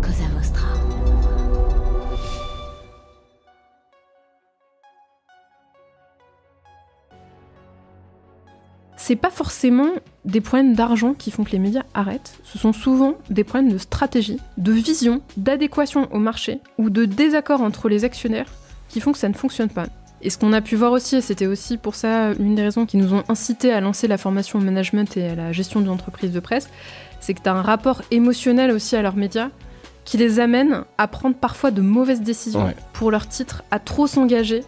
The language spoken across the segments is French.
Cosa Vostra. C'est pas forcément des problèmes d'argent qui font que les médias arrêtent, ce sont souvent des problèmes de stratégie, de vision, d'adéquation au marché ou de désaccord entre les actionnaires qui font que ça ne fonctionne pas. Et ce qu'on a pu voir aussi, et c'était aussi pour ça l'une des raisons qui nous ont incité à lancer la formation au management et à la gestion d'une entreprise de presse, c'est que tu as un rapport émotionnel aussi à leurs médias qui les amène à prendre parfois de mauvaises décisions pour leur titre, à trop s'engager,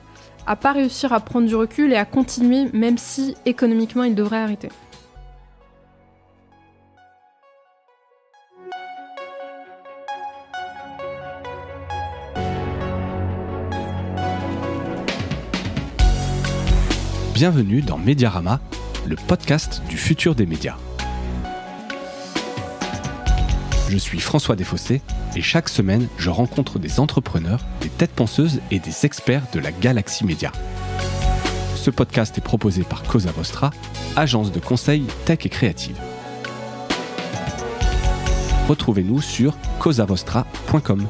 à pas réussir à prendre du recul et à continuer même si économiquement ils devraient arrêter. Bienvenue dans Mediarama, le podcast du futur des médias. Je suis François Desfossés et chaque semaine, je rencontre des entrepreneurs, des têtes penseuses et des experts de la galaxie média. Ce podcast est proposé par Cosa Vostra, agence de conseil tech et créative. Retrouvez-nous sur cosavostra.com.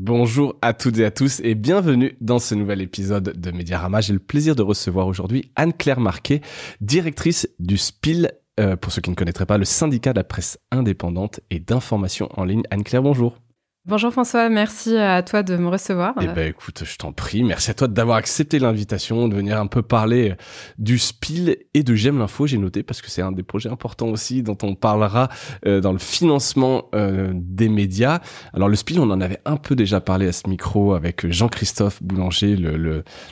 Bonjour à toutes et à tous et bienvenue dans ce nouvel épisode de Mediarama. J'ai le plaisir de recevoir aujourd'hui Anne-Claire Marquet, directrice du SPIL, pour ceux qui ne connaîtraient pas, le syndicat de la presse indépendante et d'information en ligne. Anne-Claire, bonjour. Bonjour François, merci à toi de me recevoir. Eh ben écoute, je t'en prie, merci à toi d'avoir accepté l'invitation, de venir un peu parler du SPIL et de J'aime l'info, j'ai noté, parce que c'est un des projets importants aussi dont on parlera dans le financement des médias. Alors le SPIL, on en avait un peu déjà parlé à ce micro avec Jean-Christophe Boulanger,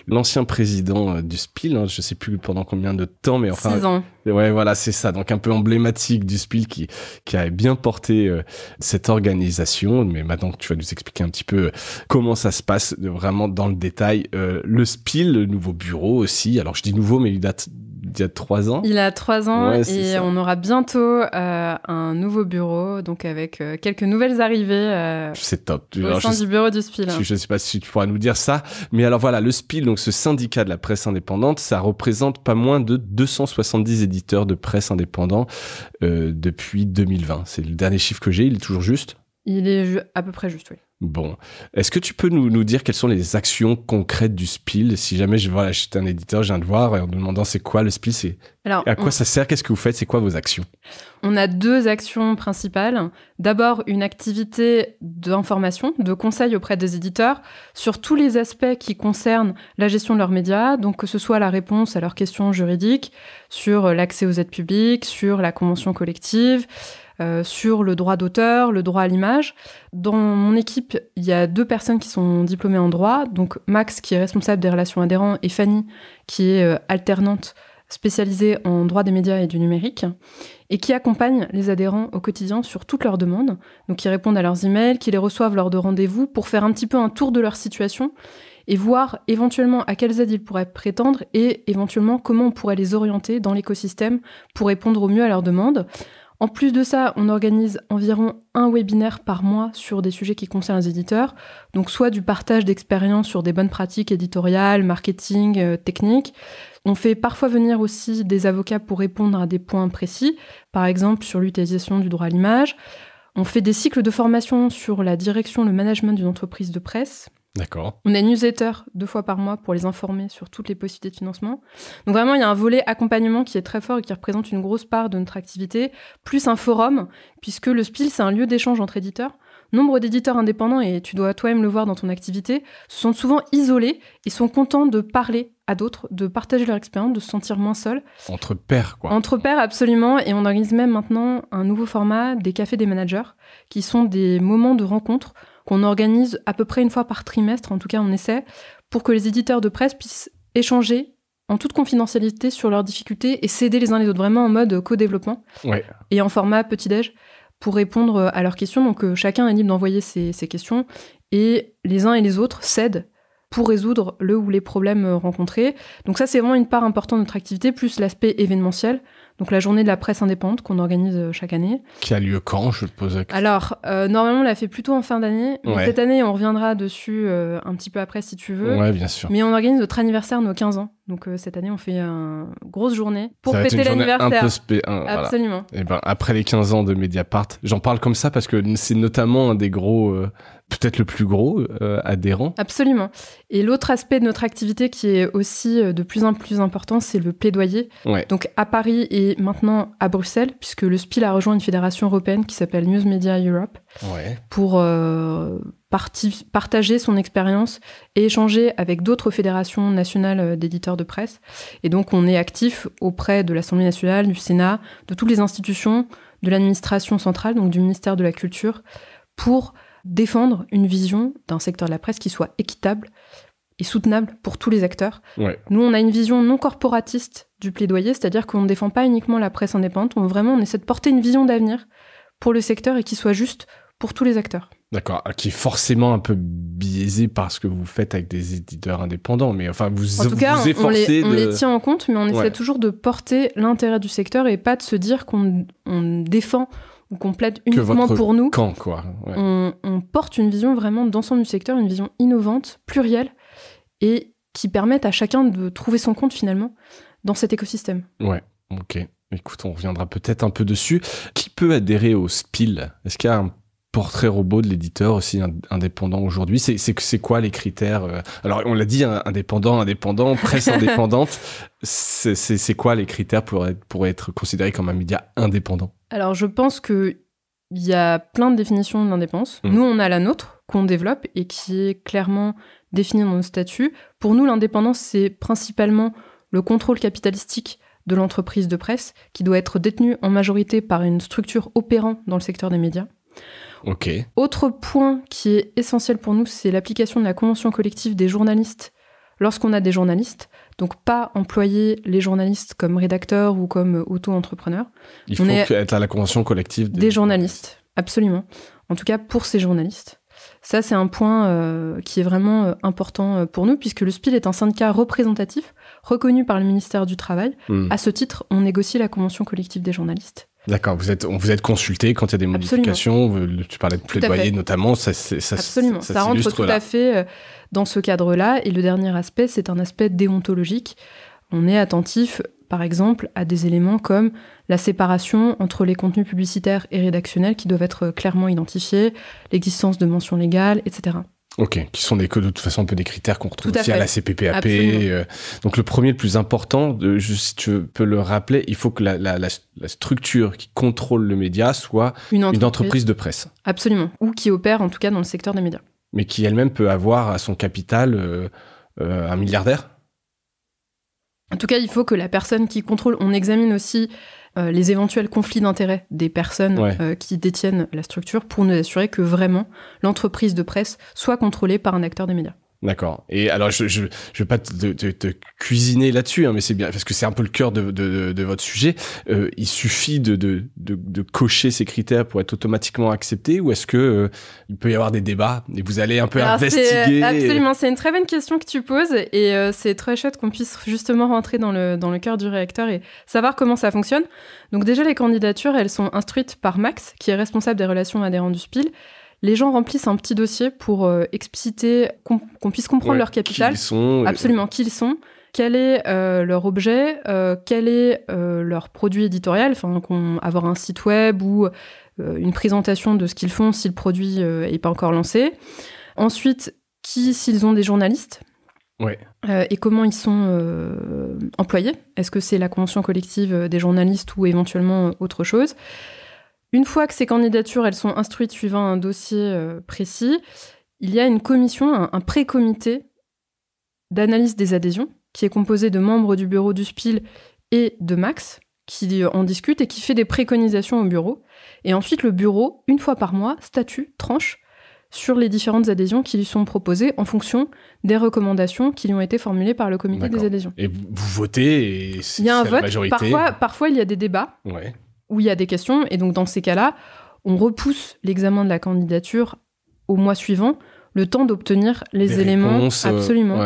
l'ancien président du SPIL, hein, je sais plus pendant combien de temps, mais enfin... 6 ans. Ouais, voilà, c'est ça. Donc un peu emblématique du SPIL qui a bien porté cette organisation. Mais maintenant que tu vas nous expliquer un petit peu comment ça se passe vraiment dans le détail. Le SPIL, le nouveau bureau aussi. Alors je dis nouveau, mais il date d'il y a 3 ans. Il a 3 ans ouais, et ça. On aura bientôt un nouveau bureau, donc avec quelques nouvelles arrivées c'est top. Au sein du bureau du SPIL. Je ne sais pas si tu pourras nous dire ça, mais alors voilà, le SPIL, donc ce syndicat de la presse indépendante, ça représente pas moins de 270 éditeurs de presse indépendants depuis 2020. C'est le dernier chiffre que j'ai, il est toujours juste ? Il est à peu près juste, oui. Bon. Est-ce que tu peux nous dire quelles sont les actions concrètes du SPIL ? Si jamais j'étais un éditeur, je viens de voir, et en me demandant c'est quoi le SPIL, à quoi ça sert ? Qu'est-ce que vous faites ? C'est quoi vos actions ? On a 2 actions principales. D'abord, une activité d'information, de conseil auprès des éditeurs sur tous les aspects qui concernent la gestion de leurs médias, donc que ce soit la réponse à leurs questions juridiques, sur l'accès aux aides publiques, sur la convention collective, sur le droit d'auteur, le droit à l'image. Dans mon équipe, il y a 2 personnes qui sont diplômées en droit, donc Max qui est responsable des relations adhérents et Fanny qui est alternante spécialisée en droit des médias et du numérique et qui accompagne les adhérents au quotidien sur toutes leurs demandes, donc qui répondent à leurs emails, qui les reçoivent lors de rendez-vous pour faire un petit peu un tour de leur situation et voir éventuellement à quelles aides ils pourraient prétendre et éventuellement comment on pourrait les orienter dans l'écosystème pour répondre au mieux à leurs demandes. En plus de ça, on organise environ un webinaire par mois sur des sujets qui concernent les éditeurs, donc soit du partage d'expériences sur des bonnes pratiques éditoriales, marketing, techniques. On fait parfois venir aussi des avocats pour répondre à des points précis, par exemple sur l'utilisation du droit à l'image. On fait des cycles de formation sur la direction, le management d'une entreprise de presse. D'accord. On a une newsletter 2 fois par mois pour les informer sur toutes les possibilités de financement. Donc vraiment, il y a un volet accompagnement qui est très fort et qui représente une grosse part de notre activité, plus un forum, puisque le SPIL, c'est un lieu d'échange entre éditeurs. Nombre d'éditeurs indépendants, et tu dois toi-même le voir dans ton activité, se sont souvent isolés et sont contents de parler à d'autres, de partager leur expérience, de se sentir moins seuls. Entre pairs, quoi. Entre pairs, absolument. Et on organise même maintenant un nouveau format des cafés des managers, qui sont des moments de rencontre qu'on organise à peu près 1 fois par trimestre, en tout cas on essaie, pour que les éditeurs de presse puissent échanger en toute confidentialité sur leurs difficultés et s'aider les uns les autres, vraiment en mode co-développement. Ouais. Et en format petit-déj pour répondre à leurs questions. Donc chacun est libre d'envoyer ses questions et les uns et les autres s'aident pour résoudre le ou les problèmes rencontrés. Donc ça, c'est vraiment une part importante de notre activité, plus l'aspect événementiel. donc la journée de la presse indépendante qu'on organise chaque année. Qui a lieu quand, je te pose la question. Alors, normalement, on l'a fait plutôt en fin d'année. Mais cette année, on reviendra dessus un petit peu après, si tu veux. Ouais, bien sûr. Mais on organise notre anniversaire, nos 15 ans. Donc, cette année, on fait une grosse journée pour Ça va être fêter une journée l'anniversaire. Voilà. Absolument. Et après les 15 ans de Mediapart, j'en parle comme ça parce que c'est notamment un des gros, peut-être le plus gros adhérent. Absolument. Et l'autre aspect de notre activité qui est aussi de plus en plus important, c'est le plaidoyer. Ouais. Donc à Paris et maintenant à Bruxelles, puisque le SPIL a rejoint une fédération européenne qui s'appelle News Media Europe pour partager son expérience et échanger avec d'autres fédérations nationales d'éditeurs de presse. Et donc on est actif auprès de l'Assemblée nationale, du Sénat, de toutes les institutions, de l'administration centrale, donc du ministère de la Culture, pour défendre une vision d'un secteur de la presse qui soit équitable et soutenable pour tous les acteurs. Ouais. Nous, on a une vision non corporatiste du plaidoyer, c'est-à-dire qu'on ne défend pas uniquement la presse indépendante, on essaie de porter une vision d'avenir pour le secteur et qui soit juste pour tous les acteurs. D'accord, qui est forcément un peu biaisé par ce que vous faites avec des éditeurs indépendants, mais enfin, vous en tout cas, vous efforcez on les tient en compte, mais on essaie Ouais. toujours de porter l'intérêt du secteur et pas de se dire qu'on défend ou qu'on plaide que uniquement votre pour nous. camp, quoi. Ouais. On porte une vision vraiment d'ensemble du secteur, une vision innovante, plurielle, et qui permette à chacun de trouver son compte finalement dans cet écosystème. Ouais, ok. Écoute, on reviendra peut-être un peu dessus. Qui peut adhérer au SPIL ? Est-ce qu'il y a un portrait robot de l'éditeur aussi indépendant aujourd'hui ? C'est quoi les critères ? Alors, on l'a dit, indépendant, presse indépendante. C'est quoi les critères pour être considéré comme un média indépendant ? Alors, je pense qu'il y a plein de définitions de l'indépendance. Nous, on a la nôtre, qu'on développe et qui est clairement définie dans nos statuts. Pour nous, l'indépendance, c'est principalement le contrôle capitalistique de l'entreprise de presse, qui doit être détenue en majorité par une structure opérant dans le secteur des médias. Ok. Autre point qui est essentiel pour nous, c'est l'application de la convention collective des journalistes lorsqu'on a des journalistes. Donc, pas employer les journalistes comme rédacteurs ou comme auto-entrepreneurs. Il faut être à la convention collective des journalistes. Absolument. En tout cas, pour ces journalistes. Ça, c'est un point qui est vraiment important pour nous, puisque le SPIL est un syndicat représentatif, reconnu par le ministère du Travail. À ce titre, on négocie la convention collective des journalistes. D'accord, vous êtes consulté quand il y a des modifications. Absolument. Tu parlais de plaidoyer notamment. Absolument, ça rentre tout à fait dans ce cadre-là. Et le dernier aspect, c'est un aspect déontologique. On est attentif, par exemple, à des éléments comme la séparation entre les contenus publicitaires et rédactionnels qui doivent être clairement identifiés, l'existence de mentions légales, etc. Ok, qui sont de toute façon un peu des critères qu'on retrouve aussi à la CPPAP. Donc le premier, le plus important, si tu peux le rappeler, il faut que la structure qui contrôle le média soit une entreprise de presse. Absolument, ou qui opère en tout cas dans le secteur des médias. Mais qui elle-même peut avoir à son capital un milliardaire ? En tout cas, il faut que la personne qui contrôle, on examine aussi les éventuels conflits d'intérêts des personnes qui détiennent la structure pour nous assurer que vraiment l'entreprise de presse soit contrôlée par un acteur des médias. D'accord. Et alors, je vais pas te cuisiner là-dessus, hein, mais c'est bien parce que c'est un peu le cœur de votre sujet. Il suffit de cocher ces critères pour être automatiquement accepté, ou est-ce que il peut y avoir des débats et vous allez un peu investiguer? Absolument, c'est une très bonne question que tu poses et c'est très chouette qu'on puisse justement rentrer dans le cœur du réacteur et savoir comment ça fonctionne. Donc déjà, les candidatures, elles sont instruites par Max, qui est responsable des relations adhérents du SPIL. Les gens remplissent un petit dossier pour expliciter, qu'on puisse comprendre leur capital. Qui ils sont. Absolument, qui ils sont. Quel est leur objet, quel est leur produit éditorial, enfin, avoir un site web ou une présentation de ce qu'ils font si le produit n'est pas encore lancé. Ensuite, s'ils ont des journalistes. Ouais. Et comment ils sont employés. Est-ce que c'est la convention collective des journalistes ou éventuellement autre chose ? Une fois que ces candidatures elles sont instruites suivant un dossier précis, il y a une commission, un pré-comité d'analyse des adhésions qui est composé de membres du bureau du SPIL et de Max qui en discutent et qui fait des préconisations au bureau. Et ensuite, le bureau, une fois par mois, tranche sur les différentes adhésions qui lui sont proposées en fonction des recommandations qui lui ont été formulées par le comité des adhésions. Et vous votez et il y a un vote. La majorité. Parfois, il y a des débats. Ouais. Où il y a des questions, et donc dans ces cas-là, on repousse l'examen de la candidature au mois suivant, le temps d'obtenir les éléments réponses, absolument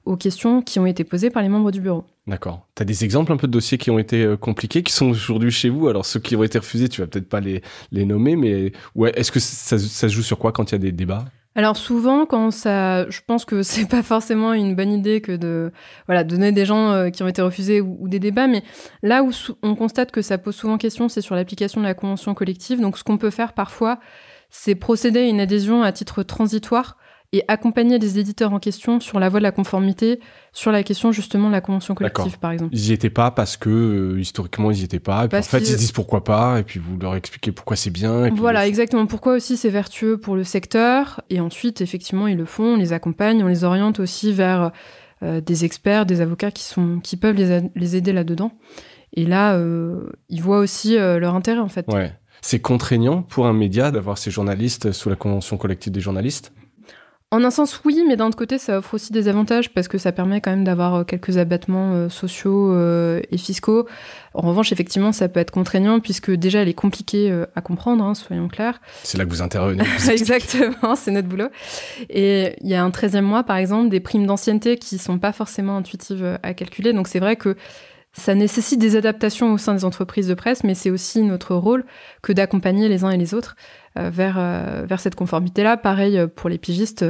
aux questions qui ont été posées par les membres du bureau. D'accord. Tu as des exemples un peu de dossiers qui ont été compliqués, qui sont aujourd'hui chez vous? Alors, ceux qui ont été refusés, tu vas peut-être pas les nommer, mais ouais, est-ce que ça se joue sur quoi quand il y a des débats? Alors souvent, je pense que c'est pas forcément une bonne idée que de donner des gens qui ont été refusés ou des débats, mais là où on constate que ça pose souvent question, c'est sur l'application de la convention collective. Donc ce qu'on peut faire parfois, c'est procéder à une adhésion à titre transitoire et accompagner les éditeurs en question sur la voie de la conformité, sur la question justement de la convention collective, par exemple. Ils n'y étaient pas parce que historiquement ils n'y étaient pas, et puis en fait ils se disent pourquoi pas, et puis vous leur expliquez pourquoi c'est bien. Et puis voilà, exactement. Pourquoi aussi c'est vertueux pour le secteur, et ensuite effectivement ils le font, on les accompagne, on les oriente aussi vers des experts, des avocats qui peuvent les aider là-dedans. Et là, ils voient aussi leur intérêt en fait. Ouais. C'est contraignant pour un média d'avoir ces journalistes sous la convention collective des journalistes? En un sens, oui, mais d'un autre côté, ça offre aussi des avantages parce que ça permet quand même d'avoir quelques abattements sociaux et fiscaux. En revanche, effectivement, ça peut être contraignant puisque déjà, elle est compliquée à comprendre, hein, soyons clairs. C'est là que vous intervenez. Exactement, c'est notre boulot. Et il y a un 13e mois, par exemple, des primes d'ancienneté qui sont pas forcément intuitives à calculer. Donc, c'est vrai que ça nécessite des adaptations au sein des entreprises de presse, mais c'est aussi notre rôle que d'accompagner les uns et les autres vers cette conformité-là. Pareil pour les pigistes,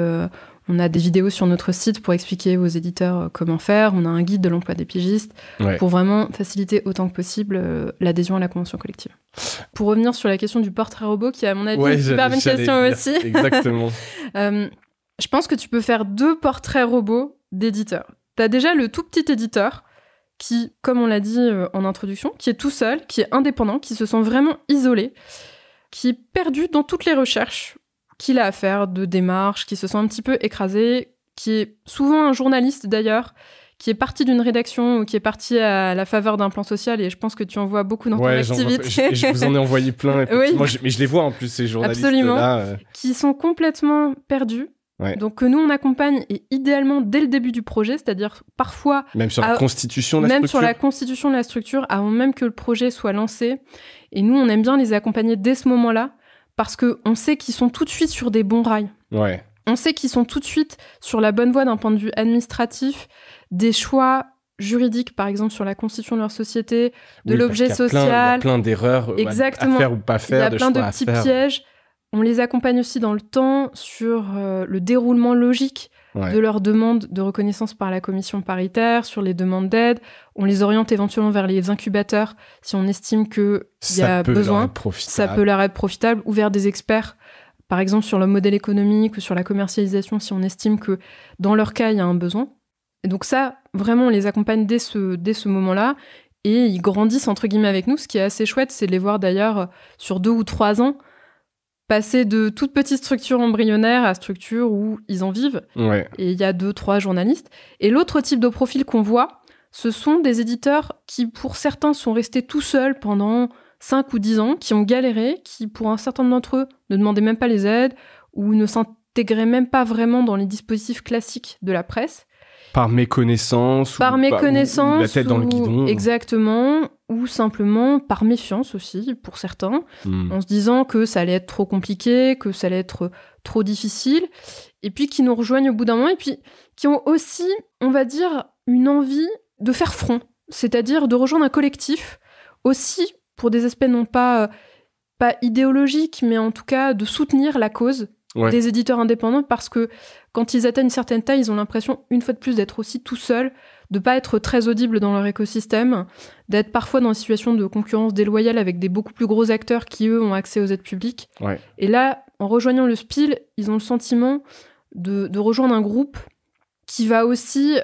on a des vidéos sur notre site pour expliquer aux éditeurs comment faire. On a un guide de l'emploi des pigistes pour vraiment faciliter autant que possible l'adhésion à la convention collective. Pour revenir sur la question du portrait robot, qui est à mon avis une super bonne question aussi. Exactement. Je pense que tu peux faire 2 portraits robots d'éditeurs. Tu as déjà le tout petit éditeur qui, comme on l'a dit en introduction, qui est tout seul, qui est indépendant, qui se sent vraiment isolé, qui est perdu dans toutes les recherches qu'il a à faire de démarches, qui se sent un petit peu écrasé, qui est souvent un journaliste d'ailleurs, qui est parti d'une rédaction ou qui est parti à la faveur d'un plan social, et je pense que tu en vois beaucoup dans ton activité. Je vous en ai envoyé plein, oui. Mais je les vois en plus, ces journalistes-là. Absolument, qui sont complètement perdus. Ouais. Donc que nous on accompagne, et idéalement dès le début du projet, c'est-à-dire parfois même sur la constitution de la même structure. Sur la constitution de la structure, avant même que le projet soit lancé. Et nous on aime bien les accompagner dès ce moment-là parce que on sait qu'ils sont tout de suite sur des bons rails. Ouais. On sait qu'ils sont tout de suite sur la bonne voie d'un point de vue administratif, des choix juridiques, par exemple sur la constitution de leur société, de l'objet social. Il y a plein d'erreurs exactement. À faire ou pas faire. Il y a plein de petits pièges. On les accompagne aussi dans le temps sur le déroulement logique de leurs demandes de reconnaissance par la commission paritaire, sur les demandes d'aide. On les oriente éventuellement vers les incubateurs si on estime qu'il y a besoin. Ça peut leur être profitable. Ou vers des experts, par exemple sur le modèle économique ou sur la commercialisation, si on estime que dans leur cas, il y a un besoin. Et donc ça, vraiment, on les accompagne dès ce moment-là. Et ils grandissent, entre guillemets, avec nous. Ce qui est assez chouette, c'est de les voir d'ailleurs sur 2 ou 3 ans passer de toute petite structure embryonnaire à structure où ils en vivent. Ouais. Et il y a 2-3 journalistes. Et l'autre type de profil qu'on voit, ce sont des éditeurs qui, pour certains, sont restés tout seuls pendant 5 ou 10 ans, qui ont galéré, qui, pour un certain nombre d'entre eux, ne demandaient même pas les aides ou ne s'intégraient même pas vraiment dans les dispositifs classiques de la presse. Par méconnaissance. Par méconnaissance. Ou la tête dans le guidon. Exactement. Ou simplement par méfiance aussi, pour certains, en se disant que ça allait être trop compliqué, que ça allait être trop difficile, et puis qui nous rejoignent au bout d'un moment, et puis qui ont aussi, on va dire, une envie de faire front, c'est-à-dire de rejoindre un collectif, aussi pour des aspects non pas idéologiques, mais en tout cas de soutenir la cause des éditeurs indépendants, parce que quand ils atteignent une certaine taille, ils ont l'impression, une fois de plus, d'être aussi tout seuls, de pas être très audibles dans leur écosystème, d'être parfois dans une situation de concurrence déloyale avec des beaucoup plus gros acteurs qui, eux, ont accès aux aides publiques. Ouais. Et là, en rejoignant le SPIL, ils ont le sentiment de rejoindre un groupe qui va aussi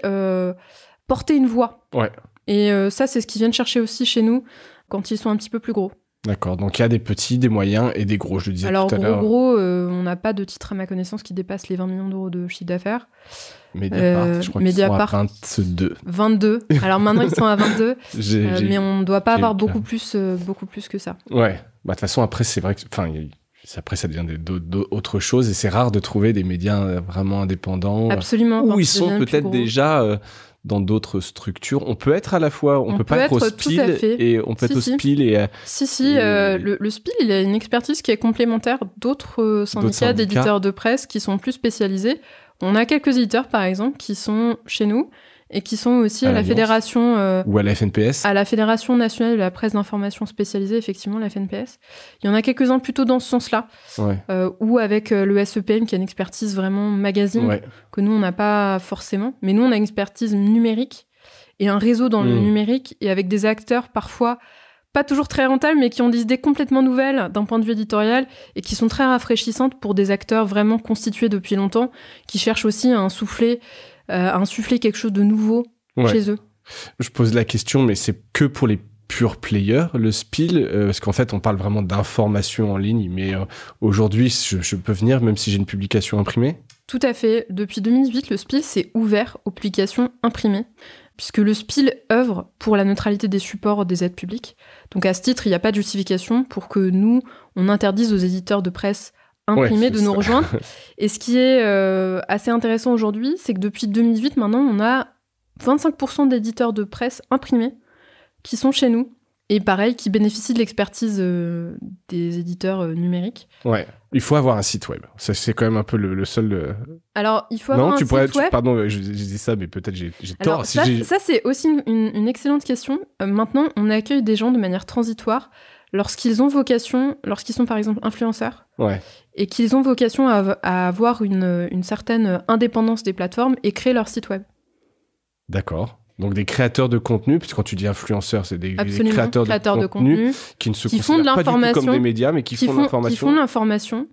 porter une voix. Ouais. Et ça, c'est ce qu'ils viennent chercher aussi chez nous quand ils sont un petit peu plus gros. D'accord, donc il y a des petits, des moyens et des gros, je le disais tout à l'heure. Alors, gros, on n'a pas de titre à ma connaissance qui dépasse les 20 millions d'euros de chiffre d'affaires. Mediapart, je crois qu'ils sont à 22. 22. Alors maintenant, ils sont à 22, mais on ne doit pas avoir beaucoup plus que ça. Ouais, bah, de toute façon, après, c'est vrai que... Après, ça devient autre chose et c'est rare de trouver des médias vraiment indépendants. Absolument. Où ils sont peut-être déjà... dans d'autres structures. On peut être à la fois... On peut pas être au SPIL et on peut être au SPIL et... Le SPIL, il a une expertise qui est complémentaire d'autres syndicats d'éditeurs de presse qui sont plus spécialisés. On a quelques éditeurs, par exemple, qui sont chez nous et qui sont aussi à la fédération... ou à la FNPS. À la Fédération nationale de la presse d'information spécialisée, effectivement, la FNPS. Il y en a quelques-uns plutôt dans ce sens-là. Ouais. Ou avec le SEPM, qui a une expertise vraiment magazine, que nous, on n'a pas forcément. Mais nous, on a une expertise numérique et un réseau dans le numérique, et avec des acteurs parfois pas toujours très rentables, mais qui ont des idées complètement nouvelles d'un point de vue éditorial et qui sont très rafraîchissantes pour des acteurs vraiment constitués depuis longtemps, qui cherchent aussi à insuffler quelque chose de nouveau chez eux. Je pose la question, mais c'est que pour les pure players, le Spiel, parce qu'en fait, on parle vraiment d'information en ligne, mais aujourd'hui, je peux venir même si j'ai une publication imprimée? Tout à fait. Depuis 2018, le Spiel s'est ouvert aux publications imprimées, puisque le Spiel œuvre pour la neutralité des supports des aides publiques. Donc à ce titre, il n'y a pas de justification pour que nous, on interdise aux éditeurs de presse imprimés de nous rejoindre. Et ce qui est assez intéressant aujourd'hui, c'est que depuis 2018, maintenant, on a 25% d'éditeurs de presse imprimés qui sont chez nous. Et pareil, qui bénéficient de l'expertise des éditeurs numériques. Ouais, il faut avoir un site web. Ça, c'est quand même un peu le seul... Alors, il faut avoir un site web. Pardon, je dis ça, mais peut-être j'ai tort. Ça, c'est aussi une excellente question. Maintenant, on accueille des gens de manière transitoire lorsqu'ils sont par exemple influenceurs, et qu'ils ont vocation à avoir une certaine indépendance des plateformes et créer leur site web. D'accord. Donc des créateurs de contenu, puisque quand tu dis influenceurs, c'est des créateurs de contenu qui ne se considèrent pas du tout comme des médias, mais qui font de l'information. Qui font de l'information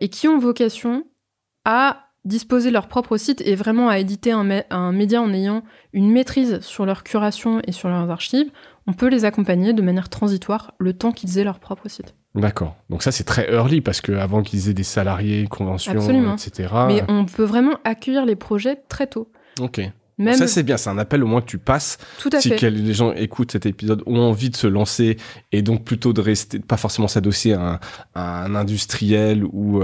et qui ont vocation à disposer leur propre site et vraiment à éditer un média en ayant une maîtrise sur leur curation et sur leurs archives. On peut les accompagner de manière transitoire le temps qu'ils aient leur propre site. D'accord. Donc ça, c'est très early, parce qu'avant qu'ils aient des salariés, conventions, etc. Mais on peut vraiment accueillir les projets très tôt. Ok. Même... Ça, c'est bien. C'est un appel au moins que tu passes. Tout à fait. Si les gens écoutent cet épisode, ont envie de se lancer, et donc plutôt de rester, pas forcément s'adosser à un industriel ou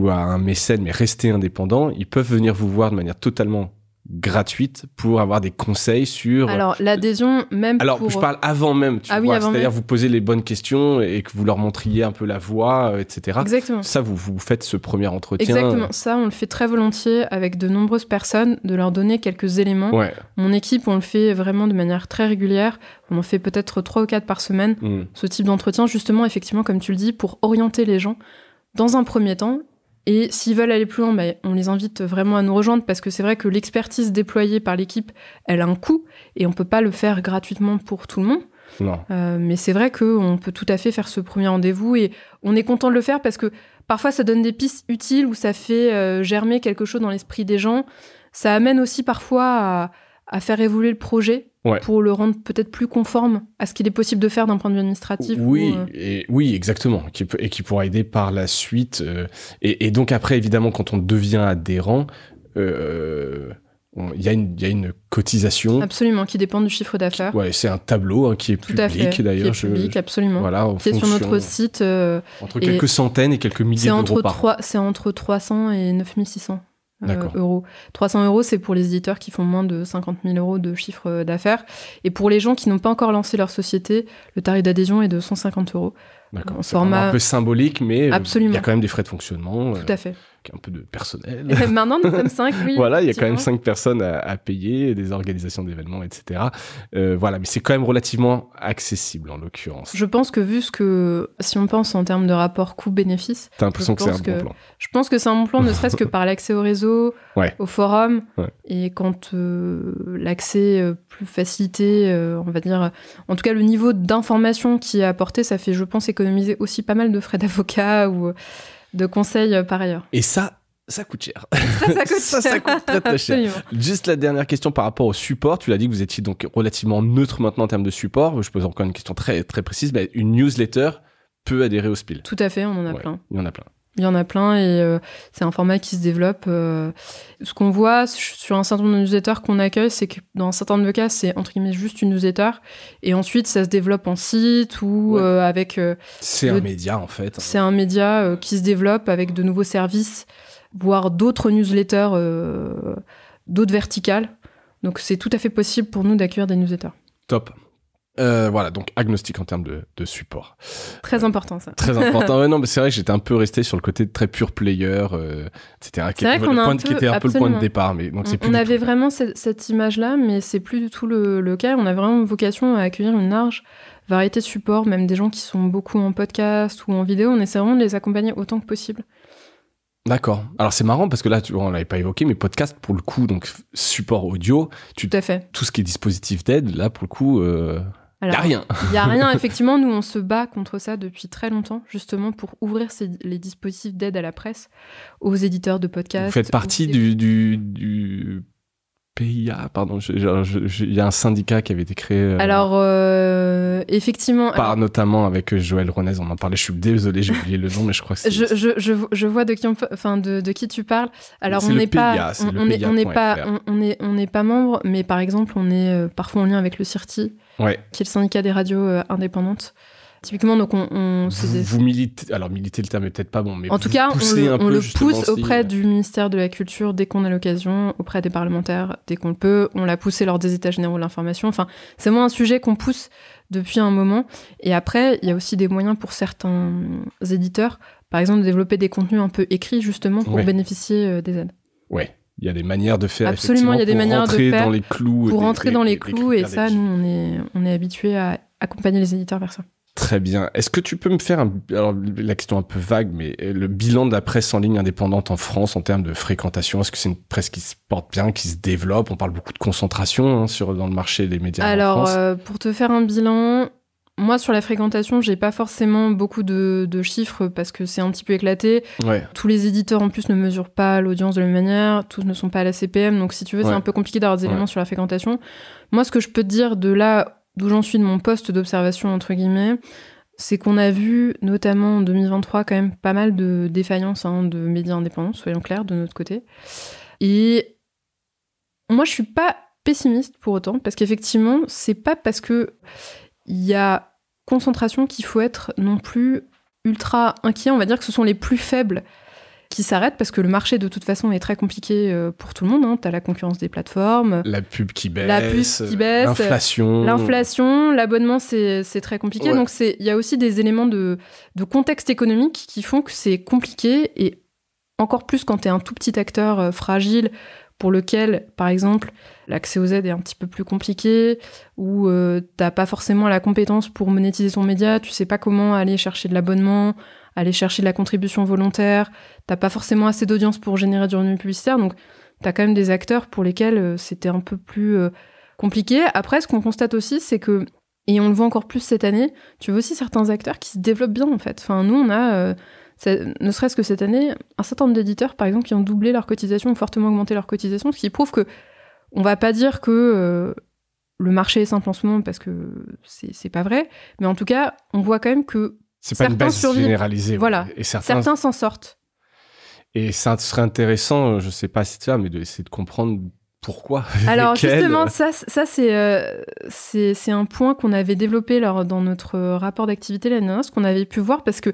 à un mécène, mais rester indépendant, ils peuvent venir vous voir de manière totalement gratuite pour avoir des conseils sur... Alors, l'adhésion, même Alors, je parle avant même, tu vois. Avant c'est-à-dire, même. vous posez les bonnes questions et que vous leur montriez un peu la voie, etc. Exactement. Ça, vous faites ce premier entretien. Exactement. Ça, on le fait très volontiers avec de nombreuses personnes, de leur donner quelques éléments. Ouais. Mon équipe, on le fait vraiment de manière très régulière. On en fait peut-être 3 ou 4 par semaine, ce type d'entretien, justement, effectivement, comme tu le dis, pour orienter les gens dans un premier temps. Et s'ils veulent aller plus loin, on les invite vraiment à nous rejoindre, parce que c'est vrai que l'expertise déployée par l'équipe, elle a un coût et on peut pas le faire gratuitement pour tout le monde. Non. Mais c'est vrai qu'on peut tout à fait faire ce premier rendez-vous et on est content de le faire parce que parfois ça donne des pistes utiles ou ça fait germer quelque chose dans l'esprit des gens. Ça amène aussi parfois à faire évoluer le projet pour le rendre peut-être plus conforme à ce qu'il est possible de faire d'un point de vue administratif. Oui, exactement. Et qui pourra aider par la suite. Et donc après, évidemment, quand on devient adhérent, il y a une cotisation. Absolument, qui dépend du chiffre d'affaires. Ouais, c'est un tableau qui est public d'ailleurs. Qui est public, absolument. Voilà, c'est sur notre site. Entre quelques centaines et quelques milliers d'euros par an. C'est entre 300 et 9600. Euros. 300 euros, c'est pour les éditeurs qui font moins de 50 000 euros de chiffre d'affaires. Et pour les gens qui n'ont pas encore lancé leur société, le tarif d'adhésion est de 150 euros. D'accord. C'est un peu symbolique, mais il y a quand même des frais de fonctionnement. Tout à fait. Un peu de personnel. Et maintenant, nous sommes 5, oui. Voilà, il y a quand même 5 personnes à payer, des organisations d'événements, etc. Voilà, mais c'est quand même relativement accessible, en l'occurrence. Je pense que si on pense en termes de rapport coût-bénéfice... T'as l'impression que c'est un bon plan. Je pense que c'est un bon plan, ne serait-ce que par l'accès au réseau, au forum, et quand l'accès plus facilité, on va dire... En tout cas, le niveau d'information qui est apporté, ça fait, je pense, économiser aussi pas mal de frais d'avocat ou... de conseils par ailleurs. Et ça coûte cher. Ça coûte très très cher. Juste la dernière question par rapport au support. Tu l'as dit que vous étiez donc relativement neutre maintenant en termes de support. Je pose encore une question très très précise. Une newsletter peut adhérer au Spiel. Tout à fait, on en a plein. Il y en a plein. Il y en a plein et c'est un format qui se développe. Ce qu'on voit sur un certain nombre de newsletters qu'on accueille, c'est que dans un certain nombre de cas, c'est entre guillemets juste une newsletter et ensuite ça se développe en site ou avec... c'est un média en fait. C'est un média qui se développe avec de nouveaux services, voire d'autres newsletters, d'autres verticales. Donc c'est tout à fait possible pour nous d'accueillir des newsletters. Top. Voilà, donc agnostique en termes de support. Très important, ça. Très important. Ouais, non, mais c'est vrai que j'étais un peu resté sur le côté très pure player, etc. C'est vrai qu'on a un peu, qui était un peu le point de départ. Mais donc on avait vraiment cette image-là, mais c'est plus du tout le cas. On a vraiment vocation à accueillir une large variété de supports, même des gens qui sont beaucoup en podcast ou en vidéo. On essaie vraiment de les accompagner autant que possible. D'accord. Alors c'est marrant parce que là, on l'avait pas évoqué, mais podcast pour le coup, donc support audio. Tout à fait. Tout ce qui est dispositif d'aide, là pour le coup, il y a rien. Il y a rien. Effectivement, nous on se bat contre ça depuis très longtemps, justement pour ouvrir les dispositifs d'aide à la presse aux éditeurs de podcasts. Vous faites partie du PIA, pardon, il y a un syndicat qui avait été créé. Alors, effectivement. Notamment avec Joël Ronez, on en parlait, je suis désolé, j'ai oublié le nom, mais je crois que c'est. Je vois de qui tu parles. Alors, on n'est pas. On n'est pas membre, mais par exemple, on est parfois en lien avec le CIRTI, qui est le syndicat des radios indépendantes. Typiquement, donc vous militez, alors militer le terme est peut-être pas bon, mais en tout cas, on le pousse auprès du ministère de la Culture dès qu'on a l'occasion, auprès des parlementaires dès qu'on le peut. On l'a poussé lors des États généraux de l'information. Enfin, c'est vraiment un sujet qu'on pousse depuis un moment. Et après, il y a aussi des moyens pour certains éditeurs, par exemple, de développer des contenus un peu écrits justement pour bénéficier des aides. Ouais. Il y a des manières de faire. Absolument, il y a des manières de faire dans les clous. Pour rentrer dans les clous, et ça, nous, on est habitués à accompagner les éditeurs vers ça. Très bien. Est-ce que tu peux me faire alors la question un peu vague, mais le bilan de la presse en ligne indépendante en France en termes de fréquentation, est-ce que c'est une presse qui se porte bien, qui se développe? On parle beaucoup de concentration dans le marché des médias en France. Alors, pour te faire un bilan, moi sur la fréquentation, j'ai pas forcément beaucoup de chiffres parce que c'est un petit peu éclaté. Ouais. Tous les éditeurs en plus ne mesurent pas l'audience de la même manière, tous ne sont pas à la CPM, donc si tu veux, c'est un peu compliqué d'avoir des éléments sur la fréquentation. Moi, ce que je peux te dire de là d'où j'en suis de mon poste d'observation, entre guillemets, c'est qu'on a vu, notamment en 2023, quand même pas mal de défaillances de médias indépendants, soyons clairs, de notre côté. Et moi, je suis pas pessimiste pour autant, parce qu'effectivement, c'est pas parce que il y a concentration qu'il faut être non plus ultra inquiet. On va dire que ce sont les plus faibles qui s'arrêtent parce que le marché de toute façon est très compliqué pour tout le monde. T'as la concurrence des plateformes, la pub qui baisse, l'inflation, l'abonnement c'est très compliqué. Ouais. Donc il y a aussi des éléments de contexte économique qui font que c'est compliqué, et encore plus quand t'es un tout petit acteur fragile pour lequel, par exemple, l'accès aux aides est un petit peu plus compliqué, ou t'as pas forcément la compétence pour monétiser ton média, tu sais pas comment aller chercher de l'abonnement, aller chercher de la contribution volontaire, t'as pas forcément assez d'audience pour générer du revenu publicitaire, donc t'as quand même des acteurs pour lesquels c'était un peu plus compliqué. Après, ce qu'on constate aussi, c'est que, et on le voit encore plus cette année, tu vois aussi certains acteurs qui se développent bien, en fait. Enfin, nous, on a, ne serait-ce que cette année, un certain nombre d'éditeurs, par exemple, qui ont doublé leur cotisation, ou fortement augmenté leur cotisation, ce qui prouve que, on va pas dire que le marché est simple en ce moment, parce que c'est pas vrai, mais en tout cas, on voit quand même que c'est pas une baisse généralisée. Voilà. Et certains s'en sortent. Et ça serait intéressant, je sais pas si tu as, mais d'essayer de comprendre pourquoi. Alors justement, ça c'est un point qu'on avait développé dans notre rapport d'activité l'année dernière, ce qu'on avait pu voir, parce que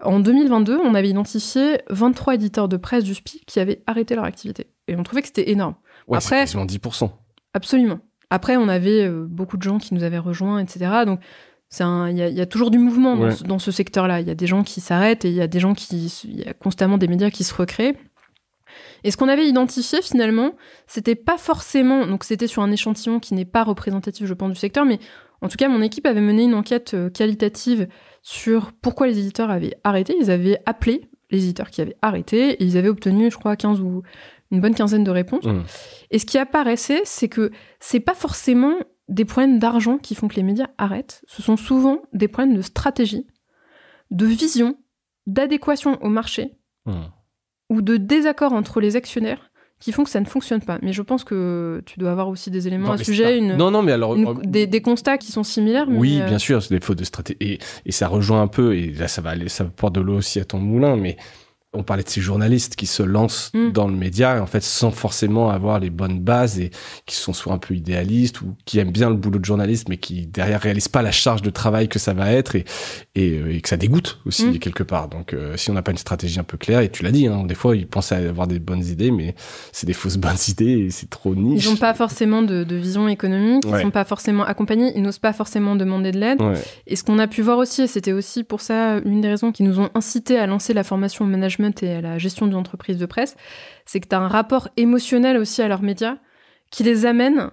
en 2022, on avait identifié 23 éditeurs de presse du SPI qui avaient arrêté leur activité. Et on trouvait que c'était énorme. Ouais, après, c'est quasiment 10%. Absolument. Après, on avait beaucoup de gens qui nous avaient rejoints, etc. Donc, il y a toujours du mouvement dans ce secteur-là. Il y a des gens qui s'arrêtent et il y a constamment des médias qui se recréent. Et ce qu'on avait identifié finalement, c'était pas forcément, donc c'était sur un échantillon qui n'est pas représentatif, je pense, du secteur, mais en tout cas, mon équipe avait mené une enquête qualitative sur pourquoi les éditeurs avaient arrêté. Ils avaient appelé les éditeurs qui avaient arrêté et ils avaient obtenu, je crois, 15 ou une bonne quinzaine de réponses. Et ce qui apparaissait, c'est que c'est pas forcément des problèmes d'argent qui font que les médias arrêtent. Ce sont souvent des problèmes de stratégie, de vision, d'adéquation au marché, ou de désaccord entre les actionnaires qui font que ça ne fonctionne pas. Mais je pense que tu dois avoir aussi des éléments à ce sujet, des constats qui sont similaires. Oui, bien sûr, c'est des fautes de stratégie. Et ça rejoint un peu, et là ça porte de l'eau aussi à ton moulin, mais on parlait de ces journalistes qui se lancent dans le média et en fait sans forcément avoir les bonnes bases et qui sont soit un peu idéalistes ou qui aiment bien le boulot de journaliste mais qui derrière réalisent pas la charge de travail que ça va être et que ça dégoûte aussi quelque part. Donc si on n'a pas une stratégie un peu claire, et tu l'as dit, hein, des fois ils pensent avoir des bonnes idées mais c'est des fausses bonnes idées et c'est trop niche. Ils n'ont pas forcément de vision économique, ils sont pas forcément accompagnés, ils n'osent pas forcément demander de l'aide. Et ce qu'on a pu voir aussi, et c'était aussi pour ça une des raisons qui nous ont incité à lancer la formation au management et à la gestion d'une entreprise de presse, c'est que tu as un rapport émotionnel aussi à leurs médias qui les amène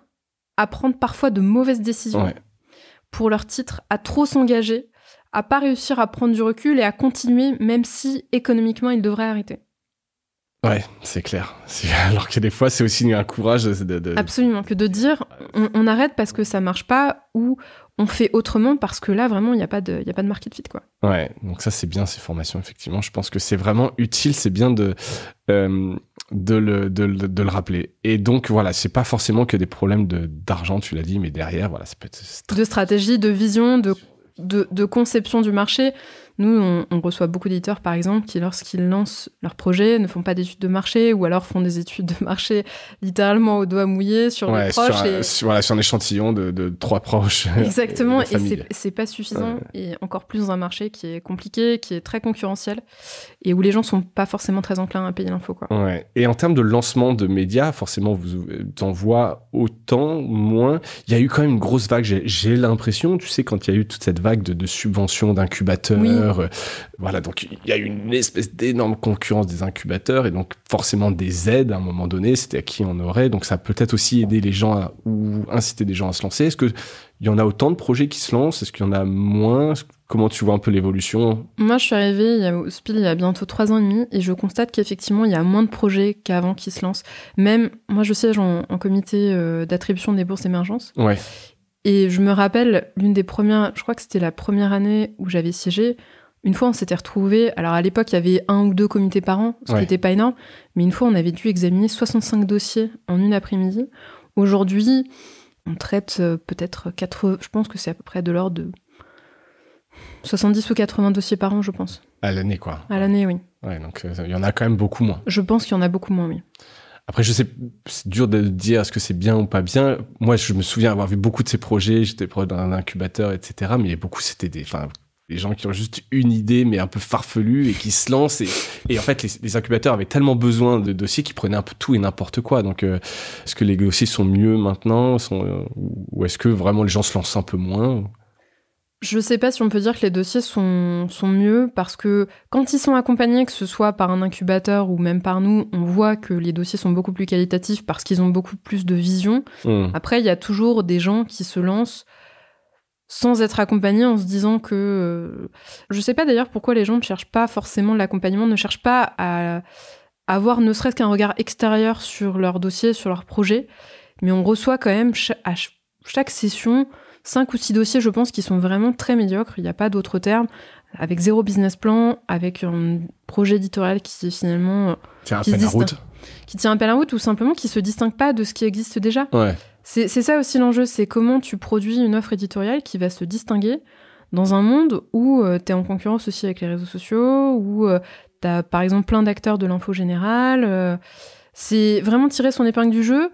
à prendre parfois de mauvaises décisions pour leur titre, à trop s'engager, à pas réussir à prendre du recul et à continuer même si économiquement ils devraient arrêter. Ouais, c'est clair. Alors que des fois, c'est aussi un courage de... Absolument, que de dire on arrête parce que ça marche pas ou on fait autrement parce que là, vraiment, il n'y a pas de market fit, quoi. Ouais, donc ça, c'est bien ces formations, effectivement. Je pense que c'est vraiment utile, c'est bien de le rappeler. Et donc, voilà, c'est pas forcément que des problèmes d'argent, tu l'as dit, mais derrière, voilà, ça peut être... De stratégie, de vision, de conception du marché. Nous, on reçoit beaucoup d'éditeurs, par exemple, qui, lorsqu'ils lancent leur projet, ne font pas d'études de marché ou alors font des études de marché littéralement au doigt mouillé sur des proches. Sur un échantillon de 3 proches. Exactement, et c'est pas suffisant. Et encore plus dans un marché qui est compliqué, qui est très concurrentiel et où les gens sont pas forcément très enclins à payer l'info, quoi. Ouais. Et en termes de lancement de médias, forcément, t'en vois autant, moins. Il y a eu quand même une grosse vague, j'ai l'impression, tu sais, quand il y a eu toute cette vague de subventions d'incubateurs. Oui. Voilà, donc il y a eu une espèce d'énorme concurrence des incubateurs et donc forcément des aides à un moment donné, c'était à qui on aurait, donc ça a peut-être aussi aidé les gens ou inciter des gens à se lancer. Est-ce qu'il y en a autant de projets qui se lancent? Est-ce qu'il y en a moins? Comment tu vois un peu l'évolution? Moi, je suis arrivée au SPIL il y a bientôt 3 ans et demi et je constate qu'effectivement, il y a moins de projets qu'avant qui se lancent. Même, moi, je siège en comité d'attribution des bourses d'émergence. Ouais. Et je me rappelle, l'une des premières, je crois que c'était la première année où j'avais siégé, une fois on s'était retrouvés, alors à l'époque il y avait 1 ou 2 comités par an, ce qui n'était pas énorme, mais une fois on avait dû examiner 65 dossiers en une après-midi. Aujourd'hui, on traite peut-être 80, je pense que c'est à peu près de l'ordre de 70 ou 80 dossiers par an, je pense. À l'année, quoi. À l'année, oui. Ouais, donc il y en a quand même beaucoup moins. Je pense qu'il y en a beaucoup moins, oui. Après, je sais, c'est dur de dire est-ce que c'est bien ou pas bien. Moi, je me souviens avoir vu beaucoup de ces projets. J'étais proche d'un incubateur, etc. Mais beaucoup, c'était des gens qui ont juste une idée, mais un peu farfelue et qui se lancent. Et en fait, les incubateurs avaient tellement besoin de dossiers qu'ils prenaient un peu tout et n'importe quoi. Donc, est-ce que les dossiers sont mieux maintenant, ou est-ce que vraiment les gens se lancent un peu moins? Je sais pas si on peut dire que les dossiers sont mieux parce que quand ils sont accompagnés, que ce soit par un incubateur ou même par nous, on voit que les dossiers sont beaucoup plus qualitatifs parce qu'ils ont beaucoup plus de vision. Après, il y a toujours des gens qui se lancent sans être accompagnés en se disant que... Je sais pas d'ailleurs pourquoi les gens ne cherchent pas forcément l'accompagnement, ne cherchent pas à avoir ne serait-ce qu'un regard extérieur sur leur dossier, sur leur projet. Mais on reçoit quand même à chaque session 5 ou 6 dossiers, je pense, qui sont vraiment très médiocres. Il n'y a pas d'autre terme. Avec 0 business plan, avec un projet éditorial qui finalement... tient à la route. Qui tient à peine la route ou simplement qui ne se distingue pas de ce qui existe déjà. Ouais. C'est ça aussi l'enjeu, c'est comment tu produis une offre éditoriale qui va se distinguer dans un monde où tu es en concurrence aussi avec les réseaux sociaux, où tu as par exemple plein d'acteurs de l'info générale. C'est vraiment tirer son épingle du jeu,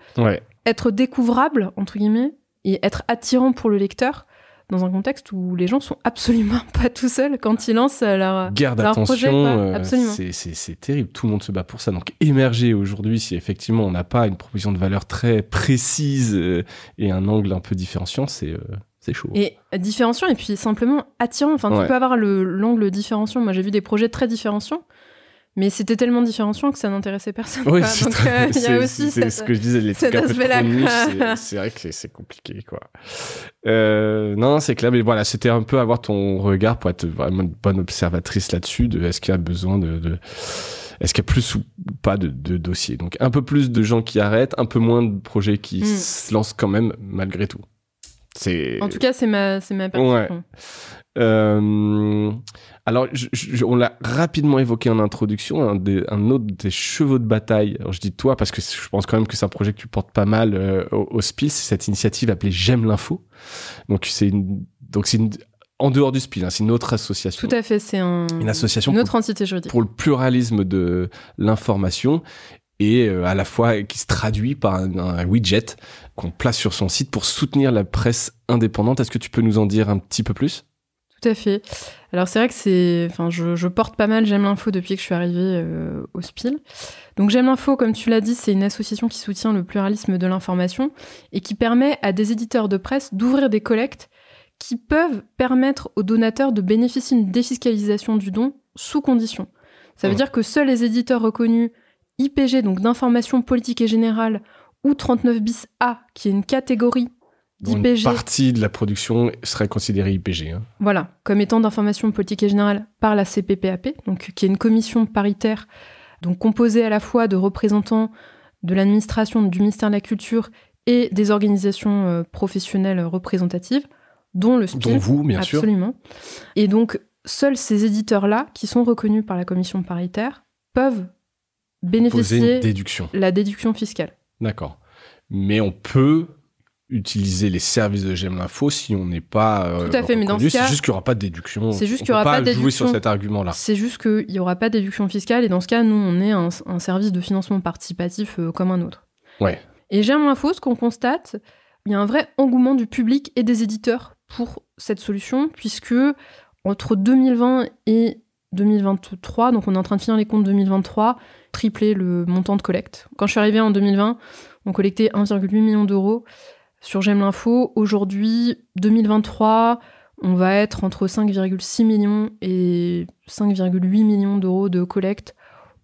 être découvrable, entre guillemets, et être attirant pour le lecteur dans un contexte où les gens sont absolument pas tout seuls quand ils lancent leur projet. Absolument. C'est terrible, tout le monde se bat pour ça. Donc émerger aujourd'hui, si effectivement on n'a pas une proposition de valeur très précise et un angle un peu différenciant, c'est chaud. Et différenciant et puis simplement attirant. Enfin, tu peux avoir l'angle différenciant. Moi, j'ai vu des projets très différenciants. Mais c'était tellement différenciant que ça n'intéressait personne. Oui, donc il y a aussi c'est ce que je disais, les trucs un peu trop niches, c'est vrai que c'est compliqué, quoi. Non, c'est clair, mais voilà, c'était un peu avoir ton regard pour être vraiment une bonne observatrice là-dessus, de est-ce qu'il y a besoin est-ce qu'il y a plus ou pas de dossiers. Donc un peu plus de gens qui arrêtent, un peu moins de projets qui se lancent quand même, malgré tout. En tout cas, c'est ma perception. Ouais. Alors, on l'a rapidement évoqué en introduction, un autre des chevaux de bataille. Alors, je dis toi parce que je pense quand même que c'est un projet que tu portes pas mal au SPIL, c'est cette initiative appelée J'aime l'info. Donc, c'est une en dehors du SPIL, hein, c'est une autre association. Tout à fait, c'est une association une autre entité juridique. Pour le pluralisme de l'information et à la fois qui se traduit par un widget qu'on place sur son site pour soutenir la presse indépendante. Est-ce que tu peux nous en dire un petit peu plus ? Tout à fait. Alors c'est vrai que je porte pas mal J'aime l'info depuis que je suis arrivée au SPIL. Donc J'aime l'info, comme tu l'as dit, c'est une association qui soutient le pluralisme de l'information et qui permet à des éditeurs de presse d'ouvrir des collectes qui peuvent permettre aux donateurs de bénéficier d'une défiscalisation du don sous condition. Ça veut dire que seuls les éditeurs reconnus IPG, donc d'information politique et générale, ou 39 bis A, qui est une catégorie d'IPG. Une partie de la production serait considérée IPG. Hein. Voilà, comme étant d'information politique et générale par la CPPAP, donc qui est une commission paritaire, donc composée à la fois de représentants de l'administration, du ministère de la Culture et des organisations professionnelles représentatives, dont le SPIL. Dont vous, bien sûr. Absolument. Et donc, seuls ces éditeurs-là, qui sont reconnus par la commission paritaire, peuvent bénéficier de la déduction fiscale. D'accord. Mais on peut utiliser les services de J'aime l'info si on n'est pas tout à fait, mais dans ce cas, c'est juste qu'il n'y aura pas de déduction. C'est juste qu'il n'y aura pas de déduction. Jouer sur cet argument-là. C'est juste qu'il n'y aura pas de déduction fiscale et dans ce cas, nous, on est un service de financement participatif comme un autre. Ouais. Et J'aime l'info, ce qu'on constate, il y a un vrai engouement du public et des éditeurs pour cette solution, puisque entre 2020 et 2023, donc on est en train de finir les comptes 2023, tripler le montant de collecte. Quand je suis arrivée en 2020, on collectait 1,8 million d'euros sur J'aime l'info. Aujourd'hui, 2023, on va être entre 5,6 millions et 5,8 millions d'euros de collecte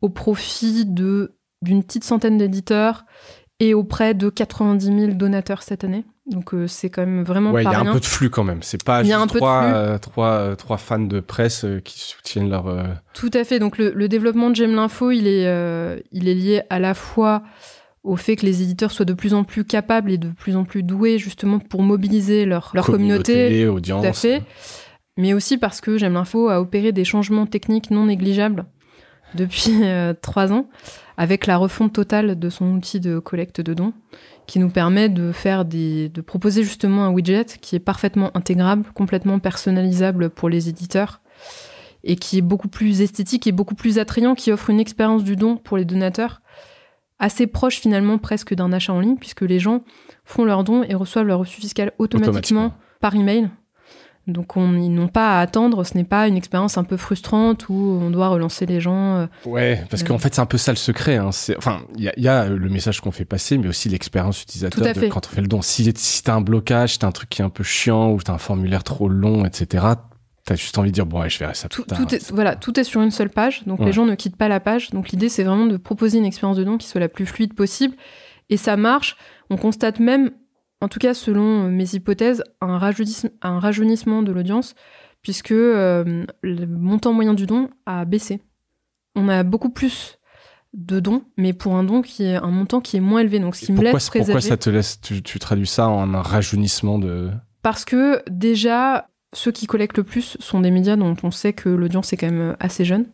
au profit d'une petite centaine d'éditeurs et auprès de 90 000 donateurs cette année. Donc c'est quand même vraiment pas rien. Ouais, il y a un peu de flux quand même. C'est pas juste trois fans de presse qui soutiennent leur... Tout à fait. Donc le développement de J'aime l'info, il est lié à la fois au fait que les éditeurs soient de plus en plus capables et de plus en plus doués justement pour mobiliser leur communauté. Audience. Tout à fait. Mais aussi parce que J'aime l'info a opéré des changements techniques non négligeables depuis 3 ans, avec la refonte totale de son outil de collecte de dons, qui nous permet de proposer justement un widget qui est parfaitement intégrable, complètement personnalisable pour les éditeurs, et qui est beaucoup plus esthétique et beaucoup plus attrayant, qui offre une expérience du don pour les donateurs assez proche finalement presque d'un achat en ligne, puisque les gens font leurs dons et reçoivent leur reçu fiscal automatiquement par email. Donc ils n'ont pas à attendre, ce n'est pas une expérience un peu frustrante où on doit relancer les gens. Ouais, parce qu'en fait c'est un peu ça le secret. Hein. Il y a le message qu'on fait passer, mais aussi l'expérience utilisateur quand on fait le don. Si t'as un blocage, t'as un truc qui est un peu chiant ou t'as un formulaire trop long, etc., t'as juste envie de dire bon ouais, je verrai ça plus tard. Tout est sur une seule page, donc les gens ne quittent pas la page. Donc l'idée c'est vraiment de proposer une expérience de don qui soit la plus fluide possible, et ça marche. On constate même, en tout cas selon mes hypothèses, un rajeunissement de l'audience, puisque le montant moyen du don a baissé. On a beaucoup plus de dons, mais pour un don qui est un montant qui est moins élevé, donc ce qui me laisse présager. Pourquoi ça te laisse, tu traduis ça en un rajeunissement de... Parce que déjà, ceux qui collectent le plus sont des médias dont on sait que l'audience est quand même assez jeune.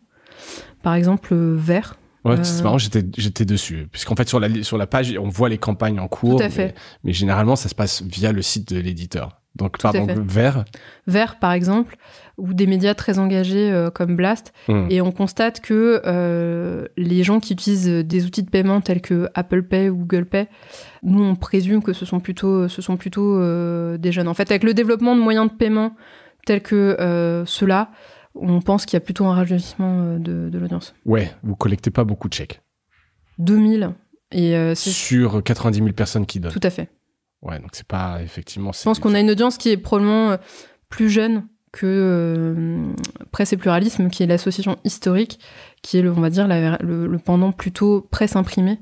Par exemple, Vert. Ouais, c'est marrant, j'étais dessus. Puisqu'en fait, sur la page, on voit les campagnes en cours. Tout à fait. Mais généralement, ça se passe via le site de l'éditeur. Donc, pardon, Vert. Vert, par exemple, ou des médias très engagés comme Blast. Et on constate que les gens qui utilisent des outils de paiement tels que Apple Pay ou Google Pay, nous, on présume que ce sont plutôt des jeunes. En fait, avec le développement de moyens de paiement tels que ceux-là, on pense qu'il y a plutôt un rajeunissement de l'audience. Ouais, vous collectez pas beaucoup de chèques. 2000. Sur 90 000 personnes qui donnent. Tout à fait. Ouais, donc c'est pas effectivement... Je pense qu'on a une audience qui est probablement plus jeune que Presse et Pluralisme, qui est l'association historique, qui est, on va dire, le pendant plutôt presse imprimée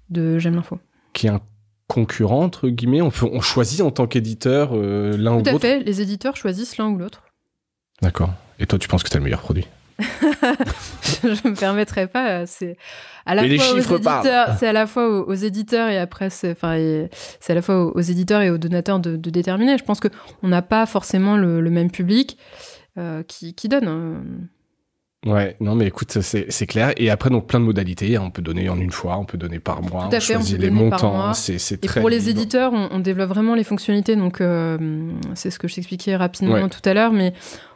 de J'aime l'info. Qui est un concurrent, entre guillemets. On choisit en tant qu'éditeur l'un ou l'autre. Tout à fait, les éditeurs choisissent l'un ou l'autre. D'accord. Et toi, tu penses que t'as le meilleur produit? Je me permettrai pas. C'est à la mais fois les chiffres aux éditeurs, c'est à la fois aux éditeurs et après c'est à la fois aux éditeurs et aux donateurs de déterminer. Je pense que on n'a pas forcément le même public qui donne. Ouais, non, mais écoute, c'est clair. Et après, donc, plein de modalités. On peut donner en une fois, on peut donner par mois, Tout à fait, on choisit on peut les donner par montants. mois. C'est Et très pour les libre. éditeurs, on développe vraiment les fonctionnalités. Donc, c'est ce que je t'expliquais rapidement tout à l'heure, mais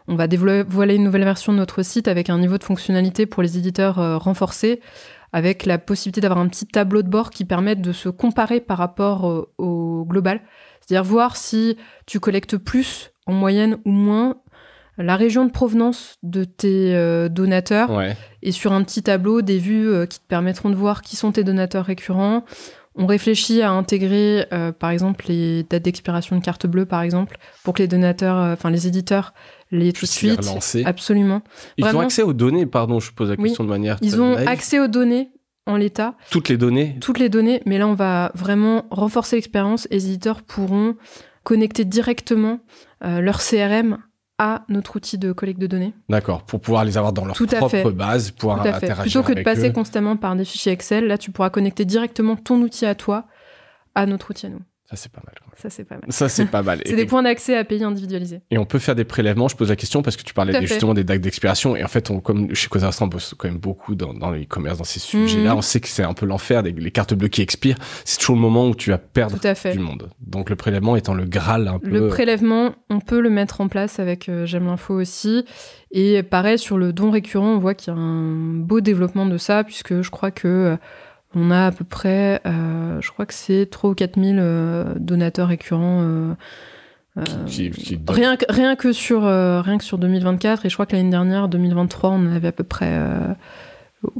on va dévoiler une nouvelle version de notre site avec un niveau de fonctionnalité pour les éditeurs renforcé, avec la possibilité d'avoir un petit tableau de bord qui permette de se comparer par rapport au global. C'est-à-dire voir si tu collectes plus en moyenne ou moins, la région de provenance de tes donateurs, et sur un petit tableau, des vues qui te permettront de voir qui sont tes donateurs récurrents. On réfléchit à intégrer, par exemple, les dates d'expiration de carte bleue, par exemple, pour que les donateurs, les éditeurs, les tout de suite. Relancer. Absolument. Ils Vraiment, ont accès aux données, pardon, je pose la question de manière ils ont naïve. accès aux données en l'état. Toutes les données. Toutes les données, mais là, on va vraiment renforcer l'expérience. Les éditeurs pourront connecter directement leur CRM à notre outil de collecte de données. D'accord, pour pouvoir les avoir dans leur propre base, pouvoir interagir avec eux. Plutôt que de passer constamment par des fichiers Excel, là, tu pourras connecter directement ton outil à toi à notre outil à nous. Ça, c'est pas mal. Ça, c'est pas mal. Ça, c'est pas mal. C'est des points d'accès à pays individualisés. Et on peut faire des prélèvements. Je pose la question parce que tu parlais justement des dates d'expiration. Et en fait, comme chez Causa, on bosse quand même beaucoup dans le e-commerce, dans ces sujets-là. On sait que c'est un peu l'enfer. Les cartes bleues qui expirent, c'est toujours le moment où tu vas perdre du monde. Donc, le prélèvement étant le Graal un peu. Le prélèvement, on peut le mettre en place avec J'aime l'info aussi. Et pareil, sur le don récurrent, on voit qu'il y a un beau développement de ça, puisque je crois que on a à peu près, je crois que c'est 3 ou 4 000 donateurs récurrents. Rien que sur 2024, et je crois que l'année dernière, 2023, on en avait à peu près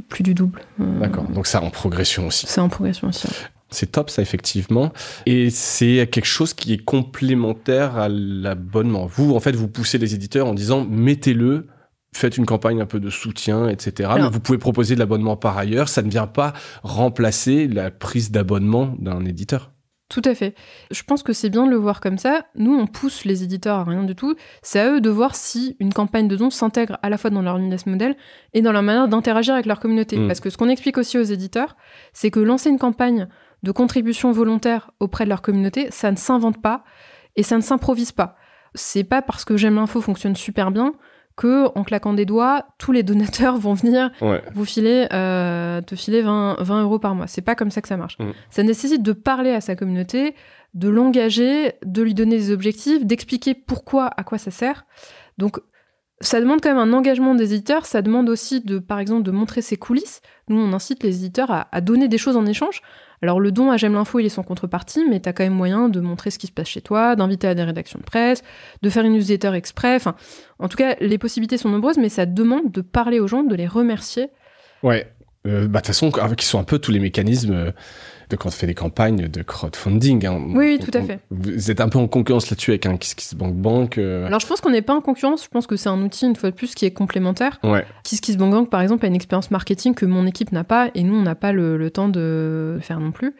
plus du double. D'accord, donc ça en progression aussi. C'est en progression aussi. Ouais. C'est top, ça, effectivement. Et c'est quelque chose qui est complémentaire à l'abonnement. Vous, en fait, vous poussez les éditeurs en disant, mettez-le, faites une campagne un peu de soutien, etc. Alors, mais vous pouvez proposer de l'abonnement par ailleurs. Ça ne vient pas remplacer la prise d'abonnement d'un éditeur. Tout à fait. Je pense que c'est bien de le voir comme ça. Nous, on pousse les éditeurs à rien du tout. C'est à eux de voir si une campagne de dons s'intègre à la fois dans leur business model et dans leur manière d'interagir avec leur communauté. Parce que ce qu'on explique aussi aux éditeurs, c'est que lancer une campagne de contribution volontaire auprès de leur communauté, ça ne s'invente pas et ça ne s'improvise pas. C'est pas parce que J'aime l'info fonctionne super bien que, en claquant des doigts, tous les donateurs vont venir te filer 20 € par mois. C'est pas comme ça que ça marche. Ça nécessite de parler à sa communauté, de l'engager, de lui donner des objectifs, d'expliquer pourquoi, à quoi ça sert. Donc, ça demande quand même un engagement des éditeurs. Ça demande aussi, par exemple, de montrer ses coulisses. Nous, on incite les éditeurs à donner des choses en échange. Alors, le don à J'aime l'info, il est sans contrepartie, mais t'as quand même moyen de montrer ce qui se passe chez toi, d'inviter à des rédactions de presse, de faire une newsletter exprès. Enfin, en tout cas, les possibilités sont nombreuses, mais ça demande de parler aux gens, de les remercier. Ouais. De toute façon, qui sont un peu tous les mécanismes de quand on fait des campagnes de crowdfunding. Oui, tout à fait. Vous êtes un peu en concurrence là-dessus avec un KissKissBankBank. Alors, je pense qu'on n'est pas en concurrence. Je pense que c'est un outil, une fois de plus, qui est complémentaire. KissKissBankBank, par exemple, a une expérience marketing que mon équipe n'a pas, et nous, on n'a pas le temps de faire non plus.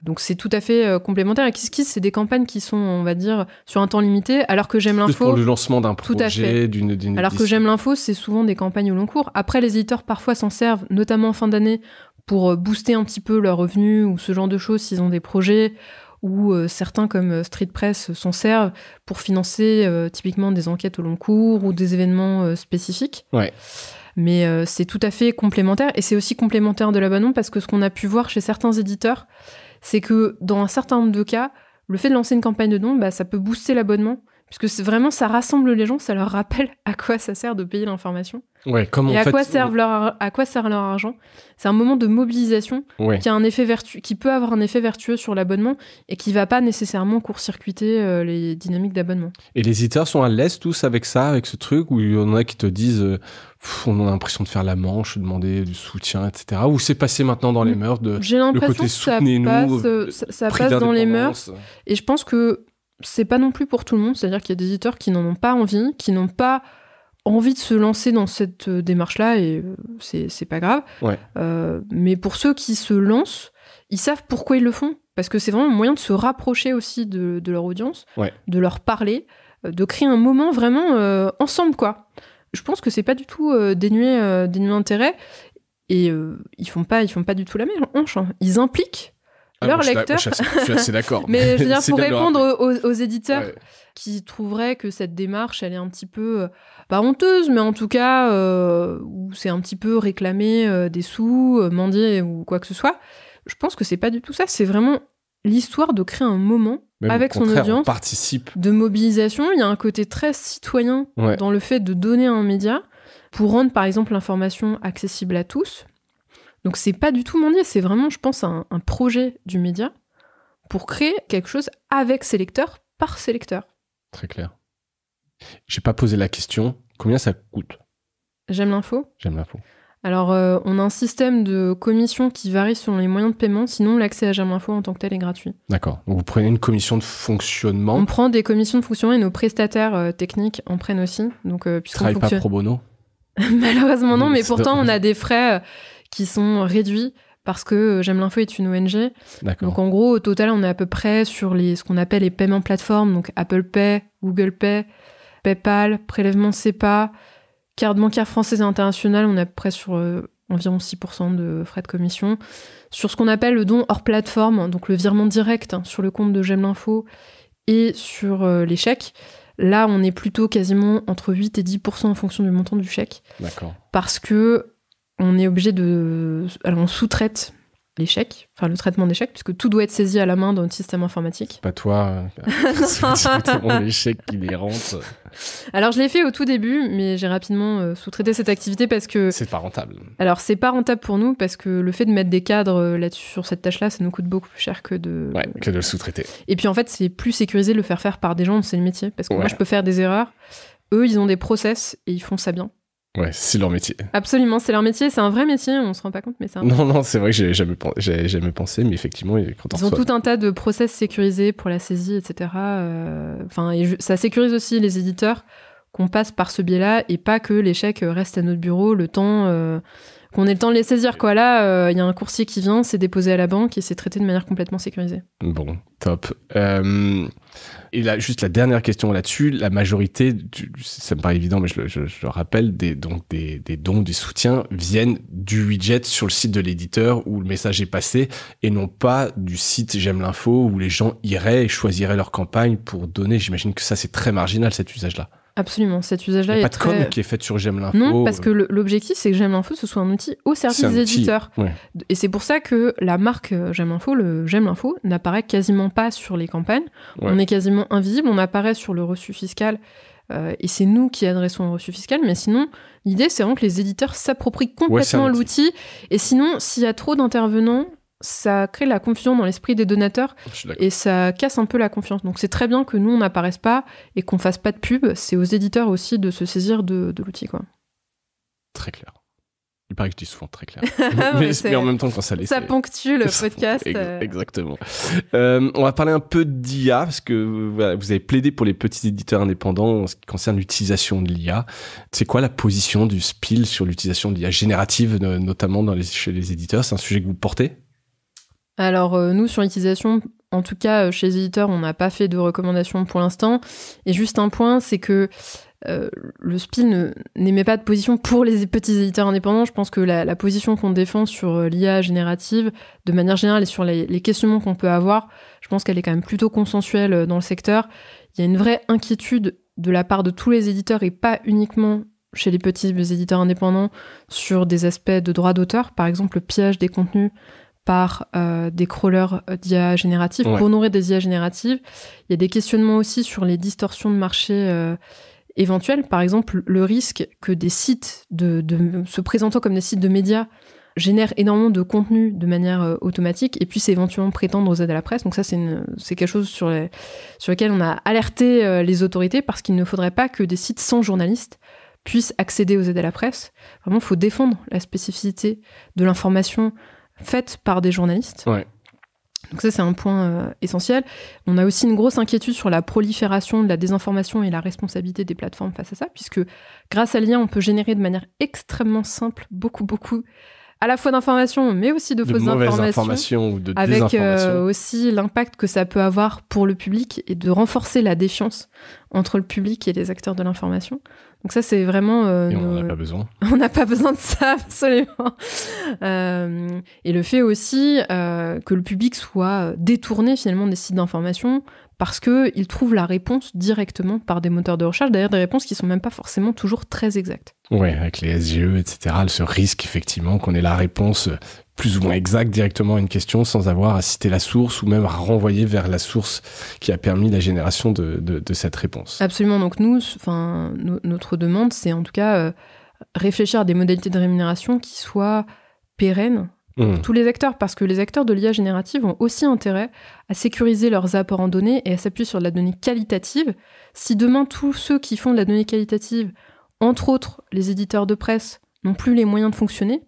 Donc, c'est tout à fait complémentaire. Et KissKiss, c'est des campagnes qui sont, on va dire, sur un temps limité, alors que J'aime l'info... pour le lancement d'un projet, d'une alors édition. que J'aime l'info, c'est souvent des campagnes au long cours. Après, les éditeurs, parfois, s'en servent, notamment en fin d'année, pour booster un petit peu leurs revenus ou ce genre de choses s'ils ont des projets, ou certains comme Street Press s'en servent pour financer typiquement des enquêtes au long cours ou des événements spécifiques. Mais c'est tout à fait complémentaire, et c'est aussi complémentaire de l'abonnement, parce que ce qu'on a pu voir chez certains éditeurs, c'est que dans un certain nombre de cas, le fait de lancer une campagne de dons, ça peut booster l'abonnement, puisque c'est vraiment, ça rassemble les gens, ça leur rappelle à quoi ça sert de payer l'information. Et à quoi sert leur argent. C'est un moment de mobilisation qui a un effet qui peut avoir un effet vertueux sur l'abonnement et qui va pas nécessairement court-circuiter les dynamiques d'abonnement. Et les éditeurs sont à l'aise tous avec ça, avec ce truc, où il y en a qui te disent on a l'impression de faire la manche, de demander du soutien, etc. Ou c'est passé maintenant dans les mœurs de J'ai l'impression le côté que ça passe dans les mœurs. Et je pense que c'est pas non plus pour tout le monde. C'est-à-dire qu'il y a des éditeurs qui n'en ont pas envie, qui n'ont pas envie de se lancer dans cette démarche-là, et c'est pas grave. Mais pour ceux qui se lancent, ils savent pourquoi ils le font, parce que c'est vraiment un moyen de se rapprocher aussi de leur audience, de leur parler, de créer un moment vraiment ensemble, quoi. Je pense que c'est pas du tout dénué d'intérêt, et ils font pas du tout la même hanche. Ils impliquent leurs lecteurs. Je suis assez d'accord. Mais je veux dire, pour répondre aux éditeurs ouais. qui trouveraient que cette démarche, elle est un petit peu, pas honteuse, mais en tout cas, où c'est un petit peu réclamer des sous, mendier ou quoi que ce soit, je pense que c'est pas du tout ça. C'est vraiment l'histoire de créer un moment Même avec au son contraire, audience, on participe. de mobilisation. Il y a un côté très citoyen dans le fait de donner un média pour rendre, par exemple, l'information accessible à tous. Donc, c'est pas du tout mendier, c'est vraiment, je pense, un projet du média pour créer quelque chose avec ses lecteurs, par ses lecteurs. Très clair. J'ai pas posé la question. Combien ça coûte ? J'aime l'info. J'aime l'info. Alors, on a un système de commission qui varie selon les moyens de paiement. Sinon, l'accès à J'aime l'info en tant que tel est gratuit. D'accord. Donc, vous prenez une commission de fonctionnement. On prend des commissions de fonctionnement et nos prestataires techniques en prennent aussi. Donc, Travaille pas pro bono ? Malheureusement, non. Mais pourtant, on a des frais qui sont réduits parce que J'aime l'info est une ONG. D'accord. Donc, en gros, au total, on est à peu près sur ce qu'on appelle les paiements plateformes. Donc, Apple Pay, Google Pay, PayPal, prélèvement SEPA, carte bancaire française et internationale, on est à peu près sur environ 6% de frais de commission. Sur ce qu'on appelle le don hors plateforme, donc le virement direct sur le compte de J'aime l'info et sur les chèques, là, on est plutôt quasiment entre 8 et 10% en fonction du montant du chèque. D'accord. Parce que on est obligé de... Alors, on sous-traite les chèques, enfin le traitement des chèques, puisque tout doit être saisi à la main dans notre système informatique. Pas toi, les chèques qui les rentrent. Alors je l'ai fait au tout début, mais j'ai rapidement sous-traité cette activité parce que... C'est pas rentable. Alors c'est pas rentable pour nous, parce que le fait de mettre des cadres là-dessus, sur cette tâche-là, ça nous coûte beaucoup plus cher que de... Ouais, que de le sous-traiter. Et puis en fait, c'est plus sécurisé de le faire faire des gens dont c'est le métier, parce que moi je peux faire des erreurs, eux ils ont des process et ils font ça bien. Ouais, c'est leur métier. Absolument, c'est leur métier, c'est un vrai métier, on se rend pas compte, mais c'est un... Non, c'est vrai que j'ai jamais pensé, mais effectivement, quand ils ont tout un tas de process sécurisés pour la saisie, etc. Ça sécurise aussi les éditeurs qu'on passe par ce biais-là, et pas que les chèques restent à notre bureau le temps qu'on ait le temps de les saisir, quoi. Là, il y a un coursier qui vient, c'est déposé à la banque et c'est traité de manière complètement sécurisée. Bon, top. Et là, juste la dernière question là-dessus, la majorité, ça me paraît évident, mais je le rappelle, des dons, des soutiens viennent du widget sur le site de l'éditeur où le message est passé, et non pas du site J'aime l'info où les gens iraient et choisiraient leur campagne pour donner. J'imagine que ça, c'est très marginal, cet usage-là. Absolument, cet usage-là est très... pas de com qui est fait sur J'aime l'info. Non, parce que l'objectif, c'est que J'aime l'info, ce soit un outil au service des éditeurs. Ouais. Et c'est pour ça que la marque J'aime l'info, le J'aime l'info, n'apparaît quasiment pas sur les campagnes. Ouais. On est quasiment invisible, on apparaît sur le reçu fiscal, et c'est nous qui adressons le reçu fiscal. Mais sinon, l'idée, c'est vraiment que les éditeurs s'approprient complètement l'outil. Et sinon, s'il y a trop d'intervenants, ça crée la confusion dans l'esprit des donateurs et ça casse un peu la confiance. Donc c'est très bien que nous, on n'apparaisse pas et qu'on fasse pas de pub. C'est aux éditeurs aussi de se saisir de l'outil, quoi. Très clair. Il paraît que je dis souvent très clair. mais en même temps, quand ça laisse... Ça ponctue le podcast. Exactement. On va parler un peu d'IA, parce que vous avez plaidé pour les petits éditeurs indépendants en ce qui concerne l'utilisation de l'IA. C'est quoi la position du SPIL sur l'utilisation de l'IA générative, notamment chez les éditeurs ? C'est un sujet que vous portez ? Alors, nous, sur l'utilisation, en tout cas, chez les éditeurs, on n'a pas fait de recommandations pour l'instant. Et juste un point, c'est que le SPIL n'émet pas de position pour les petits éditeurs indépendants. Je pense que la position qu'on défend sur l'IA générative, de manière générale, et sur les questionnements qu'on peut avoir, je pense qu'elle est quand même plutôt consensuelle dans le secteur. Il y a une vraie inquiétude de la part de tous les éditeurs, et pas uniquement chez les petits éditeurs indépendants, sur des aspects de droit d'auteur, par exemple le pillage des contenus par des crawlers d'IA générative, pour nourrir des IA génératives. Il y a des questionnements aussi sur les distorsions de marché éventuelles. Par exemple, le risque que des sites se présentant comme des sites de médias génèrent énormément de contenu de manière automatique et puissent éventuellement prétendre aux aides à la presse. Donc ça, c'est quelque chose sur lequel on a alerté les autorités, parce qu'il ne faudrait pas que des sites sans journalistes puissent accéder aux aides à la presse. Vraiment, il faut défendre la spécificité de l'information faite par des journalistes. Ouais. Donc ça, c'est un point essentiel. On a aussi une grosse inquiétude sur la prolifération de la désinformation et la responsabilité des plateformes face à ça, puisque grâce à l'IA, on peut générer de manière extrêmement simple beaucoup à la fois d'informations, mais aussi de fausses mauvaises informations ou de avec désinformations. aussi l'impact que ça peut avoir pour le public et de renforcer la défiance entre le public et les acteurs de l'information. Donc ça, c'est vraiment... Et on n'en a pas besoin. On n'a pas besoin de ça, absolument. Et le fait aussi que le public soit détourné finalement des sites d'information parce qu'il trouve la réponse directement par des moteurs de recherche, d'ailleurs des réponses qui ne sont même pas forcément toujours très exactes. Oui, avec les SGE, etc., ce risque effectivement qu'on ait la réponse plus ou moins exacte directement à une question sans avoir à citer la source ou même à renvoyer vers la source qui a permis la génération de cette réponse. Absolument, donc nous, notre demande, c'est en tout cas réfléchir à des modalités de rémunération qui soient pérennes pour tous les acteurs, parce que les acteurs de l'IA générative ont aussi intérêt à sécuriser leurs apports en données et à s'appuyer sur de la donnée qualitative. Si demain, tous ceux qui font de la donnée qualitative, entre autres les éditeurs de presse, n'ont plus les moyens de fonctionner,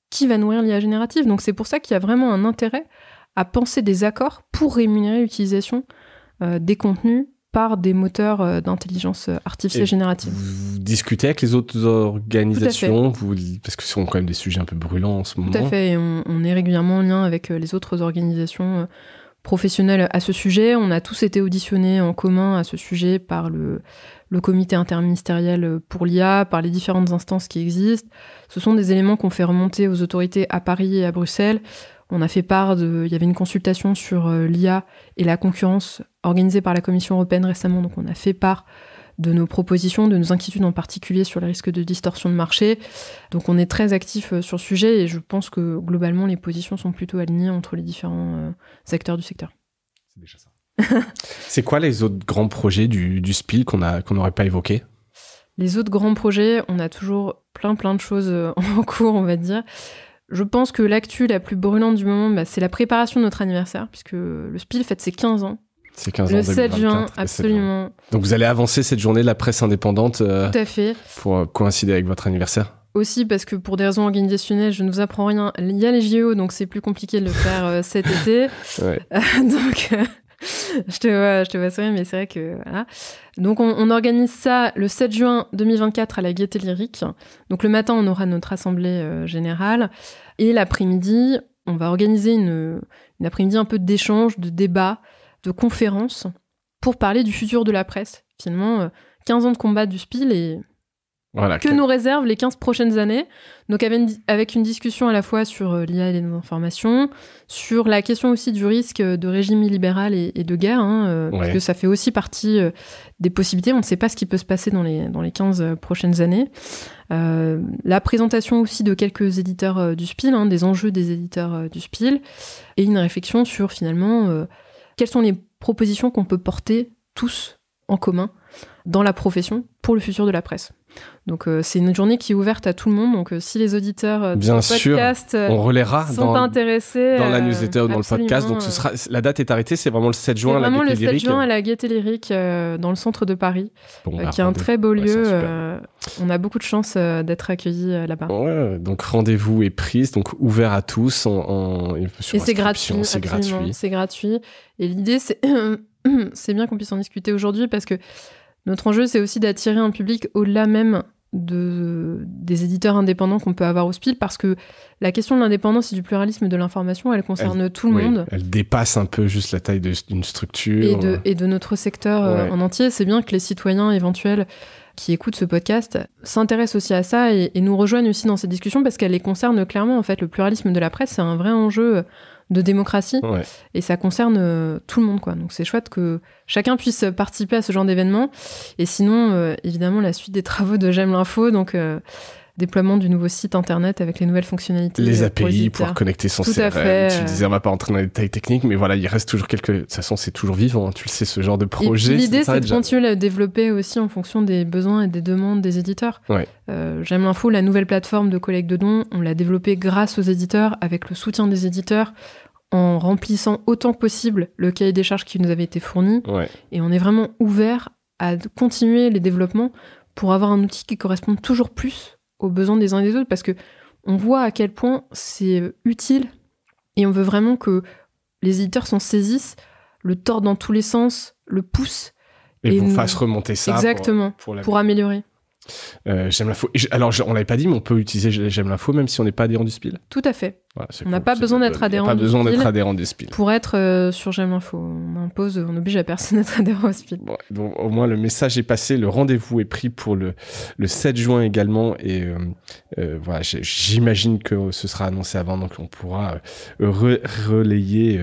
qui va nourrir l'IA générative? Donc c'est pour ça qu'il y a vraiment un intérêt à penser des accords pour rémunérer l'utilisation des contenus par des moteurs d'intelligence artificielle générative. Vous discutez avec les autres organisations, parce que ce sont quand même des sujets un peu brûlants en ce moment. Tout à fait, et on est régulièrement en lien avec les autres organisations professionnelles à ce sujet. On a tous été auditionnés en commun à ce sujet par le comité interministériel pour l'IA, par les différentes instances qui existent. Ce sont des éléments qu'on fait remonter aux autorités à Paris et à Bruxelles. On a fait part il y avait une consultation sur l'IA et la concurrence organisée par la Commission européenne récemment, donc on a fait part de nos propositions, de nos inquiétudes en particulier sur les risques de distorsion de marché. Donc on est très actifs sur le sujet et je pense que globalement les positions sont plutôt alignées entre les différents acteurs du secteur. C'est déjà ça. C'est quoi les autres grands projets du SPIL qu'on n'aurait pas évoqués? Les autres grands projets, on a toujours plein de choses en cours, on va dire. Je pense que l'actu la plus brûlante du moment, c'est la préparation de notre anniversaire, puisque le SPIL fête ses 15 ans. C'est 15 ans, le 7 2024, juin, absolument. Donc vous allez avancer cette journée de la presse indépendante tout à fait. Pour coïncider avec votre anniversaire? Aussi parce que pour des raisons organisationnelles, je ne vous apprends rien. Il y a les JO, donc c'est plus compliqué de le faire cet été. Ouais. Donc... je te vois sourire, mais c'est vrai que voilà. Donc on organise ça le 7 juin 2024 à la Gaîté Lyrique. Donc le matin, on aura notre assemblée générale et l'après-midi, on va organiser une après-midi un peu d'échange, de débat, de conférence pour parler du futur de la presse. Finalement, 15 ans de combat du SPIL et voilà, que nous réservent les 15 prochaines années. Donc avec une discussion à la fois sur l'IA et les informations, sur la question aussi du risque de régime illibéral et de guerre, parce que ça fait aussi partie des possibilités. On ne sait pas ce qui peut se passer dans les 15 prochaines années. La présentation aussi de quelques éditeurs du SPIL, des enjeux des éditeurs du SPIL, et une réflexion sur finalement quelles sont les propositions qu'on peut porter tous en commun dans la profession pour le futur de la presse. Donc c'est une journée qui est ouverte à tout le monde. Donc si les auditeurs du podcast on relaiera sont intéressés dans la newsletter ou dans absolument. le podcast. Donc la date est arrêtée, c'est vraiment le 7 juin à la Gaîté Lyrique. C'est vraiment le 7 juin à la Gaîté Lyrique dans le centre de Paris, qui est un très beau lieu. On a beaucoup de chance d'être accueillis là-bas. Ouais, donc rendez-vous est pris, donc ouvert à tous. Et c'est gratuit. C'est gratuit. Et l'idée, c'est bien qu'on puisse en discuter aujourd'hui parce que notre enjeu, c'est aussi d'attirer un public au-delà même des éditeurs indépendants qu'on peut avoir au SPIL, parce que la question de l'indépendance et du pluralisme de l'information, elle concerne tout le monde. Elle dépasse un peu juste la taille d'une structure. Et de notre secteur en entier. C'est bien que les citoyens éventuels qui écoutent ce podcast s'intéressent aussi à ça et nous rejoignent aussi dans cette discussion, parce qu'elle les concerne clairement. En fait, le pluralisme de la presse, c'est un vrai enjeu de démocratie et ça concerne tout le monde, quoi. Donc c'est chouette que chacun puisse participer à ce genre d'événement. Et sinon, évidemment, la suite des travaux de J'aime l'info, donc déploiement du nouveau site internet avec les nouvelles fonctionnalités. Les API pour connecter son CRM. Tu disais, on va pas rentrer dans les détails techniques, mais voilà, il reste toujours de toute façon, c'est toujours vivant, tu le sais, ce genre de projet. Et l'idée, c'est de continuer à le développer aussi en fonction des besoins et des demandes des éditeurs. J'aime l'info, la nouvelle plateforme de collecte de dons, on l'a développée grâce aux éditeurs, avec le soutien des éditeurs, en remplissant autant que possible le cahier des charges qui nous avait été fourni. Et on est vraiment ouvert à continuer les développements pour avoir un outil qui corresponde toujours plus aux besoins des uns et des autres, parce que on voit à quel point c'est utile et on veut vraiment que les éditeurs s'en saisissent, le tordent dans tous les sens, le poussent et vous fassent remonter ça exactement, pour améliorer. J'aime l'info. Alors, on l'avait pas dit, mais on peut utiliser J'aime l'info même si on n'est pas adhérent du Spiel. Tout à fait. Voilà, On n'a pas besoin d'être adhérent du Spiel pour être sur J'aime l'info. On oblige à personne d'être adhérent au Spiel. Bon, donc, au moins, le message est passé. Le rendez-vous est pris pour le 7 juin également. Et voilà, j'imagine que ce sera annoncé avant, donc on pourra relayer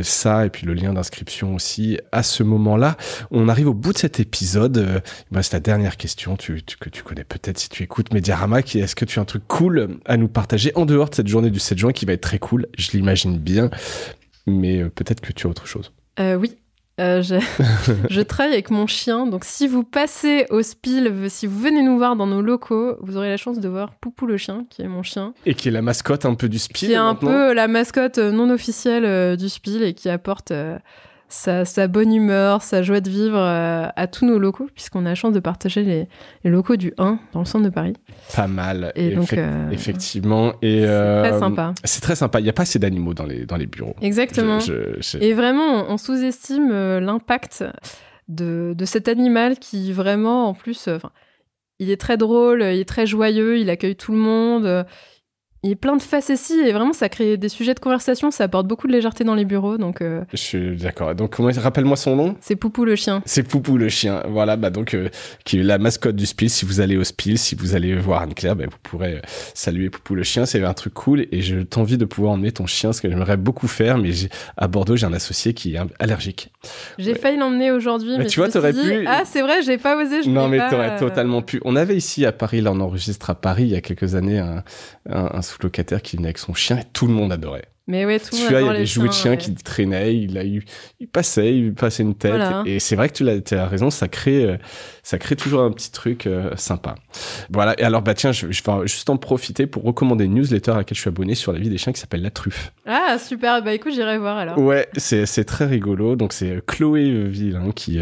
ça et puis le lien d'inscription aussi à ce moment-là. On arrive au bout de cet épisode. C'est la dernière question que tu connais peut-être si tu écoutes Mediarama. Est-ce que tu as un truc cool à nous partager en dehors de cette journée du 7 juin qui va être très cool, je l'imagine bien, mais peut-être que tu as autre chose. Oui. Je travaille avec mon chien, donc si vous passez au Spiel, si vous venez nous voir dans nos locaux, vous aurez la chance de voir Poupou le chien, qui est mon chien. Et qui est la mascotte un peu du Spiel. Qui est un peu la mascotte non officielle du Spiel et qui apporte sa bonne humeur, sa joie de vivre à tous nos locaux, puisqu'on a la chance de partager les locaux du 1 dans le centre de Paris. Pas mal, et donc, effectivement. Et, c'est très sympa. C'est très sympa. Il n'y a pas assez d'animaux dans les bureaux. Exactement. Et vraiment, on sous-estime l'impact de cet animal qui vraiment, en plus, il est très drôle, il est très joyeux, il accueille tout le monde. Il est plein de facéties et vraiment, ça crée des sujets de conversation, ça apporte beaucoup de légèreté dans les bureaux. Donc, je suis d'accord. Donc, rappelle-moi son nom. C'est Poupou le chien. C'est Poupou le chien. Voilà, donc, qui est la mascotte du Spiel. Si vous allez au Spiel, si vous allez voir Anne-Claire, vous pourrez saluer Poupou le chien. C'est un truc cool et je t'envie de pouvoir emmener ton chien, ce que j'aimerais beaucoup faire. Mais à Bordeaux, j'ai un associé qui est allergique. J'ai failin l'emmener aujourd'hui. Mais tu vois, t'aurais pu. Ah, c'est vrai, j'ai pas osé. Non, mais t'aurais totalement pu. On avait ici à Paris, là, on enregistre à Paris il y a quelques années un sous-locataire qui venait avec son chien et tout le monde adorait. Mais ouais, tout le monde adore les chiens. Il y a des jouets de chiens qui traînaient, il passait une tête. Voilà. Et c'est vrai que tu as raison, ça crée toujours un petit truc sympa. Voilà. Et alors, tiens, je vais juste en profiter pour recommander une newsletter à laquelle je suis abonné sur la vie des chiens qui s'appelle La Truffe. Ah, super. Écoute, j'irai voir alors. Ouais, c'est très rigolo. Donc, c'est Chloé Villain qui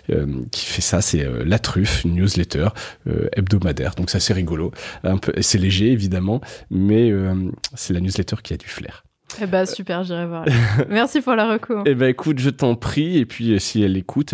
fait ça. C'est La Truffe, une newsletter hebdomadaire. Donc, c'est assez rigolo. C'est léger, évidemment, mais c'est la newsletter qui a du flair. Super, j'irai voir. Merci pour la reco. Écoute, je t'en prie. Et puis, si elle écoute,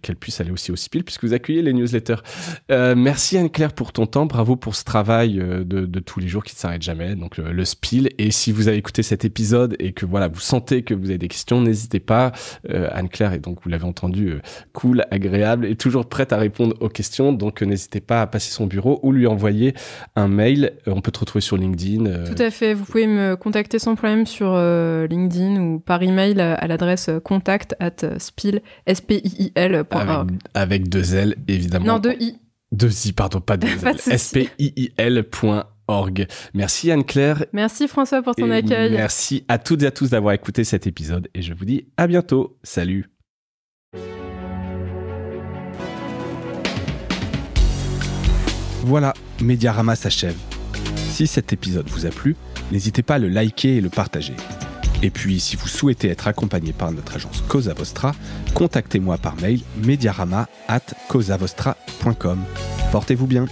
qu'elle puisse aller aussi au Spiel, puisque vous accueillez les newsletters. Merci Anne-Claire pour ton temps. Bravo pour ce travail de tous les jours qui ne s'arrête jamais. Donc, le Spiel. Et si vous avez écouté cet épisode et que voilà, vous sentez que vous avez des questions, n'hésitez pas. Anne-Claire est donc, vous l'avez entendu, cool, agréable et toujours prête à répondre aux questions. Donc, n'hésitez pas à passer son bureau ou lui envoyer un mail. On peut te retrouver sur LinkedIn. Tout à fait. Vous pouvez me contacter sans problème sur LinkedIn ou par email à l'adresse contact@spiil.org. Avec 2 L, évidemment. Non, 2 I. 2 I, pardon, pas 2 L. spiil.org. Merci Anne-Claire. Merci François pour ton accueil. Merci à toutes et à tous d'avoir écouté cet épisode et je vous dis à bientôt. Salut. Voilà, Mediarama s'achève. Si cet épisode vous a plu, n'hésitez pas à le liker et le partager. Et puis, si vous souhaitez être accompagné par notre agence Cosa Vostra, contactez-moi par mail mediarama@cosavostra.com. Portez-vous bien.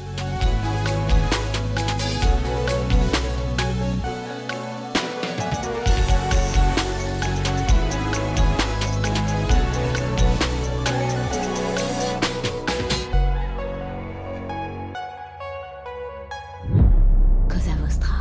Cosa Vostra.